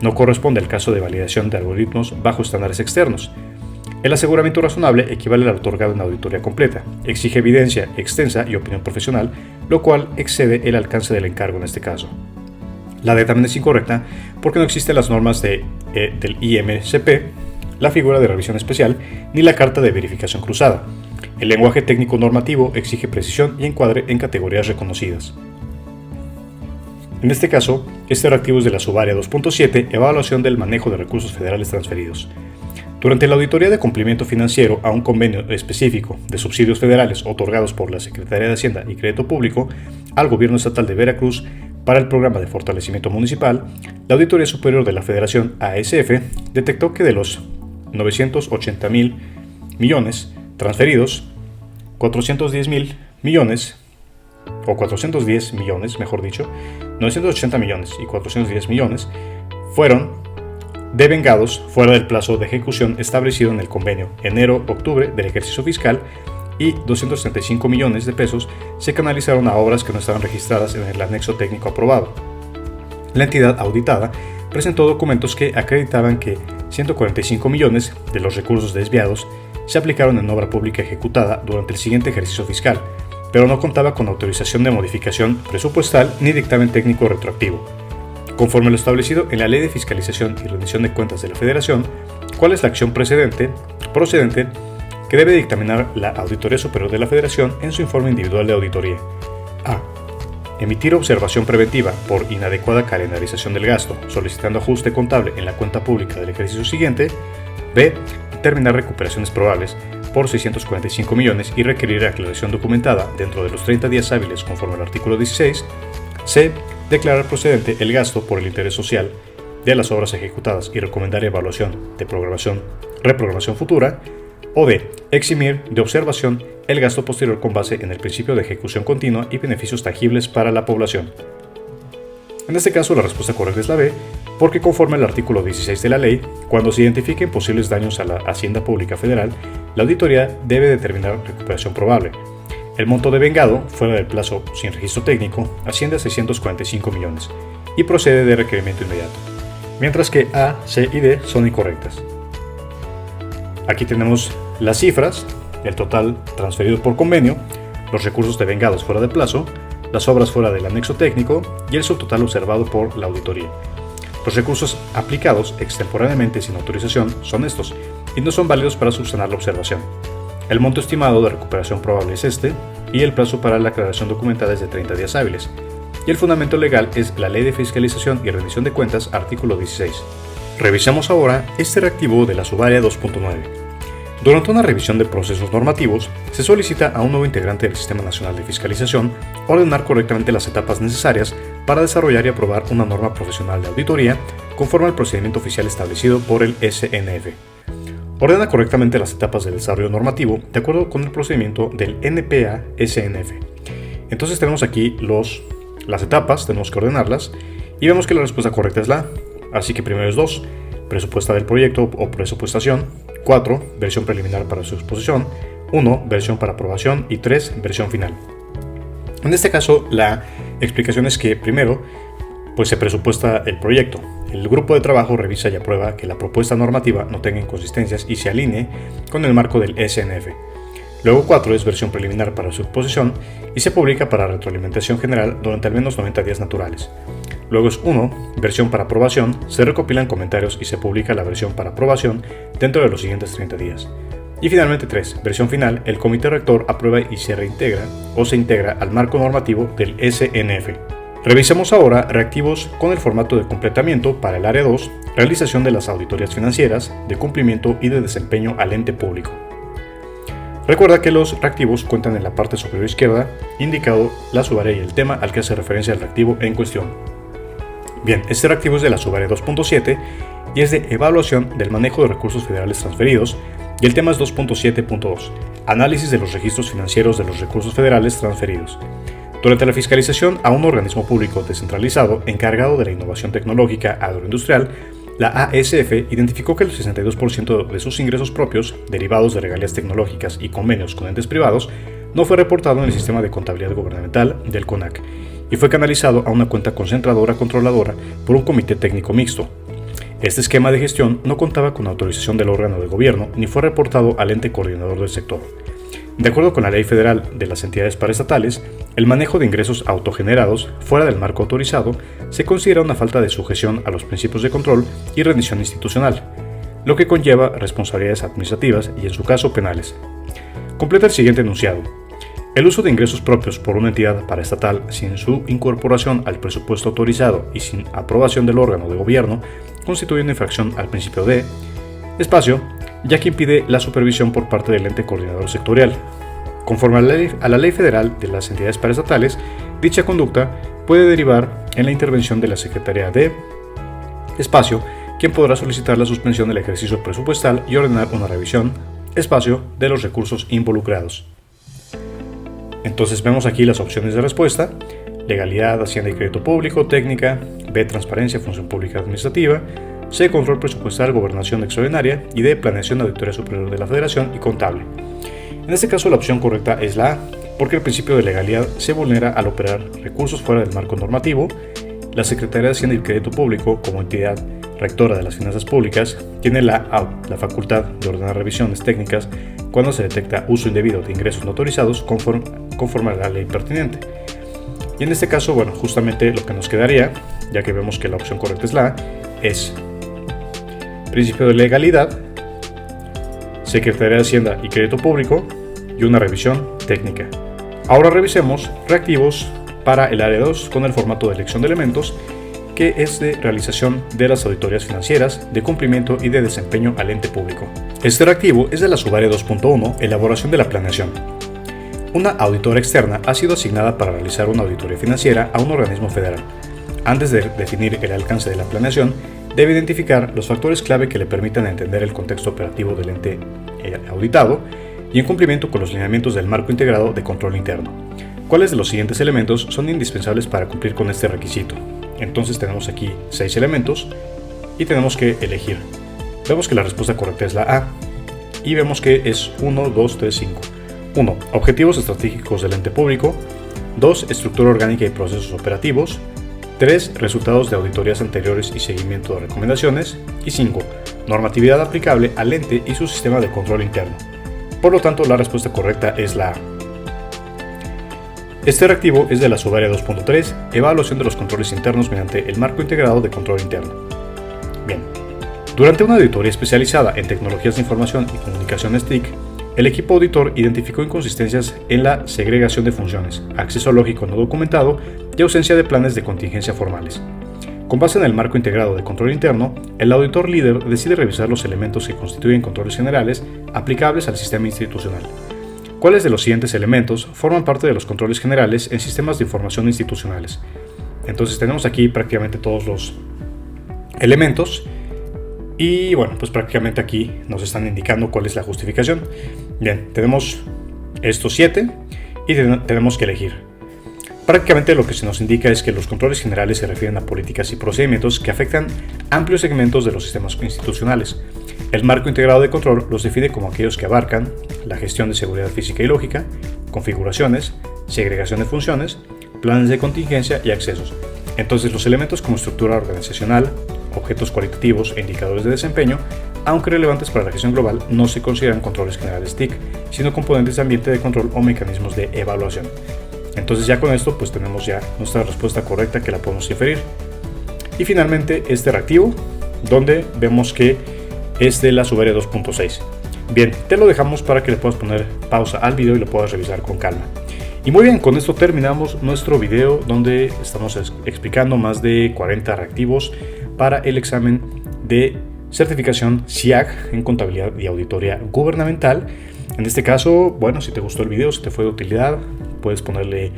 No corresponde al caso de validación de algoritmos bajo estándares externos. El aseguramiento razonable equivale al otorgado en auditoría completa, exige evidencia extensa y opinión profesional, lo cual excede el alcance del encargo en este caso. La D también es incorrecta porque no existen las normas del IMCP, la figura de revisión especial ni la carta de verificación cruzada. El lenguaje técnico normativo exige precisión y encuadre en categorías reconocidas. En este caso, este reactivo es de la subárea 2.7, evaluación del manejo de recursos federales transferidos. Durante la auditoría de cumplimiento financiero a un convenio específico de subsidios federales otorgados por la Secretaría de Hacienda y Crédito Público al Gobierno Estatal de Veracruz para el Programa de Fortalecimiento Municipal, la Auditoría Superior de la Federación ASF detectó que de los 980,000 millones transferidos, 410 millones, mejor dicho, 980 millones y 410 millones fueron devengados fuera del plazo de ejecución establecido en el convenio enero-octubre del ejercicio fiscal y 235 millones de pesos se canalizaron a obras que no estaban registradas en el anexo técnico aprobado. La entidad auditada presentó documentos que acreditaban que 145 millones de los recursos desviados se aplicaron en obra pública ejecutada durante el siguiente ejercicio fiscal, pero no contaba con autorización de modificación presupuestal ni dictamen técnico retroactivo. Conforme lo establecido en la Ley de Fiscalización y Rendición de Cuentas de la Federación, ¿cuál es la acción procedente que debe dictaminar la Auditoría Superior de la Federación en su informe individual de auditoría? A. Emitir observación preventiva por inadecuada calendarización del gasto, solicitando ajuste contable en la cuenta pública del ejercicio siguiente. B. Determinar recuperaciones probables por 645 millones y requerir aclaración documentada dentro de los 30 días hábiles conforme al artículo 16. C. Declarar procedente el gasto por el interés social de las obras ejecutadas y recomendar evaluación de reprogramación futura. O D. Eximir de observación el gasto posterior con base en el principio de ejecución continua y beneficios tangibles para la población. En este caso, la respuesta correcta es la B, porque conforme al artículo 16 de la ley, cuando se identifiquen posibles daños a la Hacienda Pública Federal, la auditoría debe determinar recuperación probable. El monto devengado, fuera del plazo sin registro técnico, asciende a 645 millones y procede de requerimiento inmediato, mientras que A, C y D son incorrectas. Aquí tenemos las cifras, el total transferido por convenio, los recursos devengados fuera de plazo, las obras fuera del anexo técnico y el subtotal observado por la auditoría. Los recursos aplicados extemporáneamente sin autorización son estos y no son válidos para subsanar la observación. El monto estimado de recuperación probable es este y el plazo para la aclaración documentada es de 30 días hábiles. Y el fundamento legal es la Ley de Fiscalización y Rendición de Cuentas, artículo 16. Revisamos ahora este reactivo de la subárea 2.9. Durante una revisión de procesos normativos, se solicita a un nuevo integrante del Sistema Nacional de Fiscalización ordenar correctamente las etapas necesarias para desarrollar y aprobar una norma profesional de auditoría conforme al procedimiento oficial establecido por el SNF. Ordena correctamente las etapas del desarrollo normativo de acuerdo con el procedimiento del NPA-SNF. Entonces tenemos aquí las etapas, tenemos que ordenarlas y vemos que la respuesta correcta es la A. Así que primero es 2, presupuesta del proyecto o presupuestación; 4, versión preliminar para su exposición; 1, versión para aprobación; y 3, versión final. En este caso, la explicación es que primero se presupuesta el proyecto. El grupo de trabajo revisa y aprueba que la propuesta normativa no tenga inconsistencias y se alinee con el marco del SNF. Luego 4 es versión preliminar para su exposición y se publica para retroalimentación general durante al menos 90 días naturales. Luego es 1, versión para aprobación, se recopilan comentarios y se publica la versión para aprobación dentro de los siguientes 30 días. Y finalmente 3, versión final, el comité rector aprueba y se reintegra o se integra al marco normativo del SNF. Revisemos ahora reactivos con el formato de completamiento para el área 2, realización de las auditorías financieras, de cumplimiento y de desempeño al ente público. Recuerda que los reactivos cuentan en la parte superior izquierda, indicado la subárea y el tema al que hace referencia el reactivo en cuestión. Bien, este reactivo es de la subárea 2.7 y es de evaluación del manejo de recursos federales transferidos y el tema es 2.7.2, análisis de los registros financieros de los recursos federales transferidos. Durante la fiscalización a un organismo público descentralizado encargado de la innovación tecnológica agroindustrial, la ASF identificó que el 62% de sus ingresos propios, derivados de regalías tecnológicas y convenios con entes privados, no fue reportado en el sistema de contabilidad gubernamental del CONAC y fue canalizado a una cuenta concentradora controladora por un comité técnico mixto. Este esquema de gestión no contaba con autorización del órgano de gobierno ni fue reportado al ente coordinador del sector. De acuerdo con la Ley Federal de las Entidades Paraestatales, el manejo de ingresos autogenerados fuera del marco autorizado se considera una falta de sujeción a los principios de control y rendición institucional, lo que conlleva responsabilidades administrativas y, en su caso, penales. Completa el siguiente enunciado. El uso de ingresos propios por una entidad paraestatal sin su incorporación al presupuesto autorizado y sin aprobación del órgano de gobierno constituye una infracción al principio de espacio, ya que impide la supervisión por parte del ente coordinador sectorial. Conforme a la Ley Federal de las Entidades Paraestatales, dicha conducta puede derivar en la intervención de la Secretaría de Espacio, quien podrá solicitar la suspensión del ejercicio presupuestal y ordenar una revisión, espacio, de los recursos involucrados. Entonces vemos aquí las opciones de respuesta: legalidad, hacienda y crédito público, técnica, B, transparencia, función pública administrativa, C, control presupuestal, gobernación extraordinaria y D, planeación, auditoría superior de la Federación y contable. En este caso la opción correcta es la A, porque el principio de legalidad se vulnera al operar recursos fuera del marco normativo. La Secretaría de Hacienda y Crédito Público, como entidad rectora de las finanzas públicas, tiene la facultad de ordenar revisiones técnicas cuando se detecta uso indebido de ingresos no autorizados conforme a la ley pertinente. Y en este caso, bueno, justamente lo que nos quedaría, ya que vemos que la opción correcta es la A, es principio de legalidad, Secretaría de Hacienda y Crédito Público y una revisión técnica. Ahora revisemos reactivos para el área 2 con el formato de elección de elementos, que es de realización de las auditorías financieras, de cumplimiento y de desempeño al ente público. Este reactivo es de la subárea 2.1, elaboración de la planeación. Una auditora externa ha sido asignada para realizar una auditoría financiera a un organismo federal. Antes de definir el alcance de la planeación, debe identificar los factores clave que le permitan entender el contexto operativo del ente auditado y en cumplimiento con los lineamientos del marco integrado de control interno. ¿Cuáles de los siguientes elementos son indispensables para cumplir con este requisito? Entonces tenemos aquí 6 elementos y tenemos que elegir. Vemos que la respuesta correcta es la A y vemos que es 1, 2, 3, 5. 1. Objetivos estratégicos del ente público. 2. Estructura orgánica y procesos operativos. 3. Resultados de auditorías anteriores y seguimiento de recomendaciones. Y 5. Normatividad aplicable al ente y su sistema de control interno. Por lo tanto, la respuesta correcta es la A. Este reactivo es de la subárea 2.3, evaluación de los controles internos mediante el marco integrado de control interno. Bien, durante una auditoría especializada en tecnologías de información y comunicaciones TIC, el equipo auditor identificó inconsistencias en la segregación de funciones, acceso lógico no documentado y ausencia de planes de contingencia formales. Con base en el marco integrado de control interno, el auditor líder decide revisar los elementos que constituyen controles generales aplicables al sistema institucional. ¿Cuáles de los siguientes elementos forman parte de los controles generales en sistemas de información institucionales? Entonces tenemos aquí prácticamente todos los elementos y bueno, pues prácticamente aquí nos están indicando cuál es la justificación. Bien, tenemos estos 7 y tenemos que elegir. Prácticamente lo que se nos indica es que los controles generales se refieren a políticas y procedimientos que afectan amplios segmentos de los sistemas institucionales. El marco integrado de control los define como aquellos que abarcan la gestión de seguridad física y lógica, configuraciones, segregación de funciones, planes de contingencia y accesos. Entonces los elementos como estructura organizacional, objetos cualitativos e indicadores de desempeño, aunque relevantes para la gestión global, no se consideran controles generales TIC, sino componentes de ambiente de control o mecanismos de evaluación. Entonces ya con esto pues tenemos ya nuestra respuesta correcta que la podemos inferir. Y finalmente este reactivo, donde vemos que es de la subárea 2.6. Bien, te lo dejamos para que le puedas poner pausa al video y lo puedas revisar con calma. Y muy bien, con esto terminamos nuestro video donde estamos explicando más de 40 reactivos para el examen de certificación CIAG en contabilidad y auditoría gubernamental. En este caso, bueno, si te gustó el video, si te fue de utilidad, puedes ponerle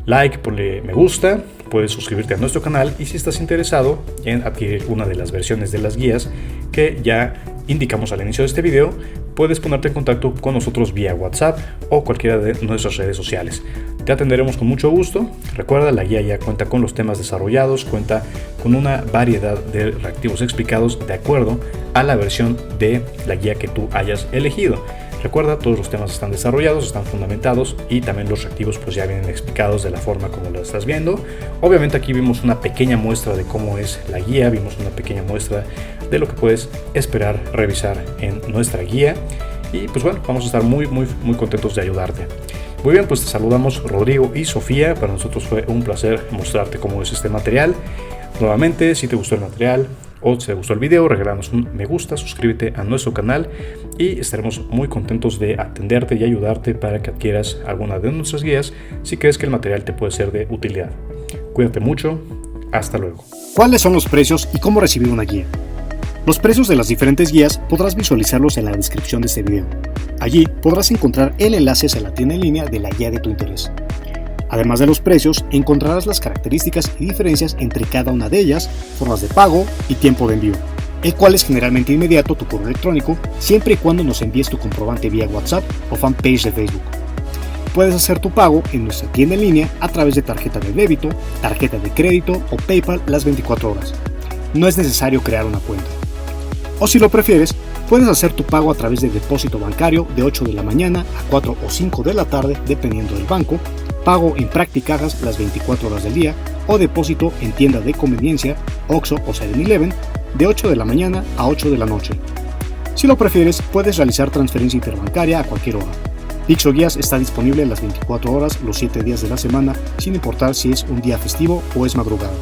like, ponle me gusta, puedes suscribirte a nuestro canal y si estás interesado en adquirir una de las versiones de las guías que ya indicamos al inicio de este video, puedes ponerte en contacto con nosotros vía WhatsApp o cualquiera de nuestras redes sociales. Te atenderemos con mucho gusto. Recuerda, la guía ya cuenta con los temas desarrollados, cuenta con una variedad de reactivos explicados de acuerdo a la versión de la guía que tú hayas elegido. Recuerda, todos los temas están desarrollados, están fundamentados y también los reactivos pues ya vienen explicados de la forma como lo estás viendo. Obviamente aquí vimos una pequeña muestra de cómo es la guía, vimos una pequeña muestra de lo que puedes esperar revisar en nuestra guía y pues bueno, vamos a estar muy contentos de ayudarte. Muy bien, pues te saludamos Rodrigo y Sofía. Para nosotros fue un placer mostrarte cómo es este material. Nuevamente, si te gustó el material o si te gustó el video, regálanos un me gusta, suscríbete a nuestro canal y estaremos muy contentos de atenderte y ayudarte para que adquieras alguna de nuestras guías si crees que el material te puede ser de utilidad. Cuídate mucho, hasta luego. ¿Cuáles son los precios y cómo recibir una guía? Los precios de las diferentes guías podrás visualizarlos en la descripción de este video. Allí podrás encontrar el enlace hacia la tienda en línea de la guía de tu interés. Además de los precios, encontrarás las características y diferencias entre cada una de ellas, formas de pago y tiempo de envío, el cual es generalmente inmediato tu correo electrónico, siempre y cuando nos envíes tu comprobante vía WhatsApp o fanpage de Facebook. puedes hacer tu pago en nuestra tienda en línea a través de tarjeta de débito, tarjeta de crédito o PayPal las 24 horas. No es necesario crear una cuenta. O si lo prefieres, puedes hacer tu pago a través de depósito bancario de 8 de la mañana a 4 o 5 de la tarde, dependiendo del banco, pago en Practicajas las 24 horas del día o depósito en tienda de conveniencia, Oxxo o 7-Eleven, de 8 de la mañana a 8 de la noche. Si lo prefieres, puedes realizar transferencia interbancaria a cualquier hora. PixoGuías está disponible las 24 horas, los 7 días de la semana, sin importar si es un día festivo o es madrugada.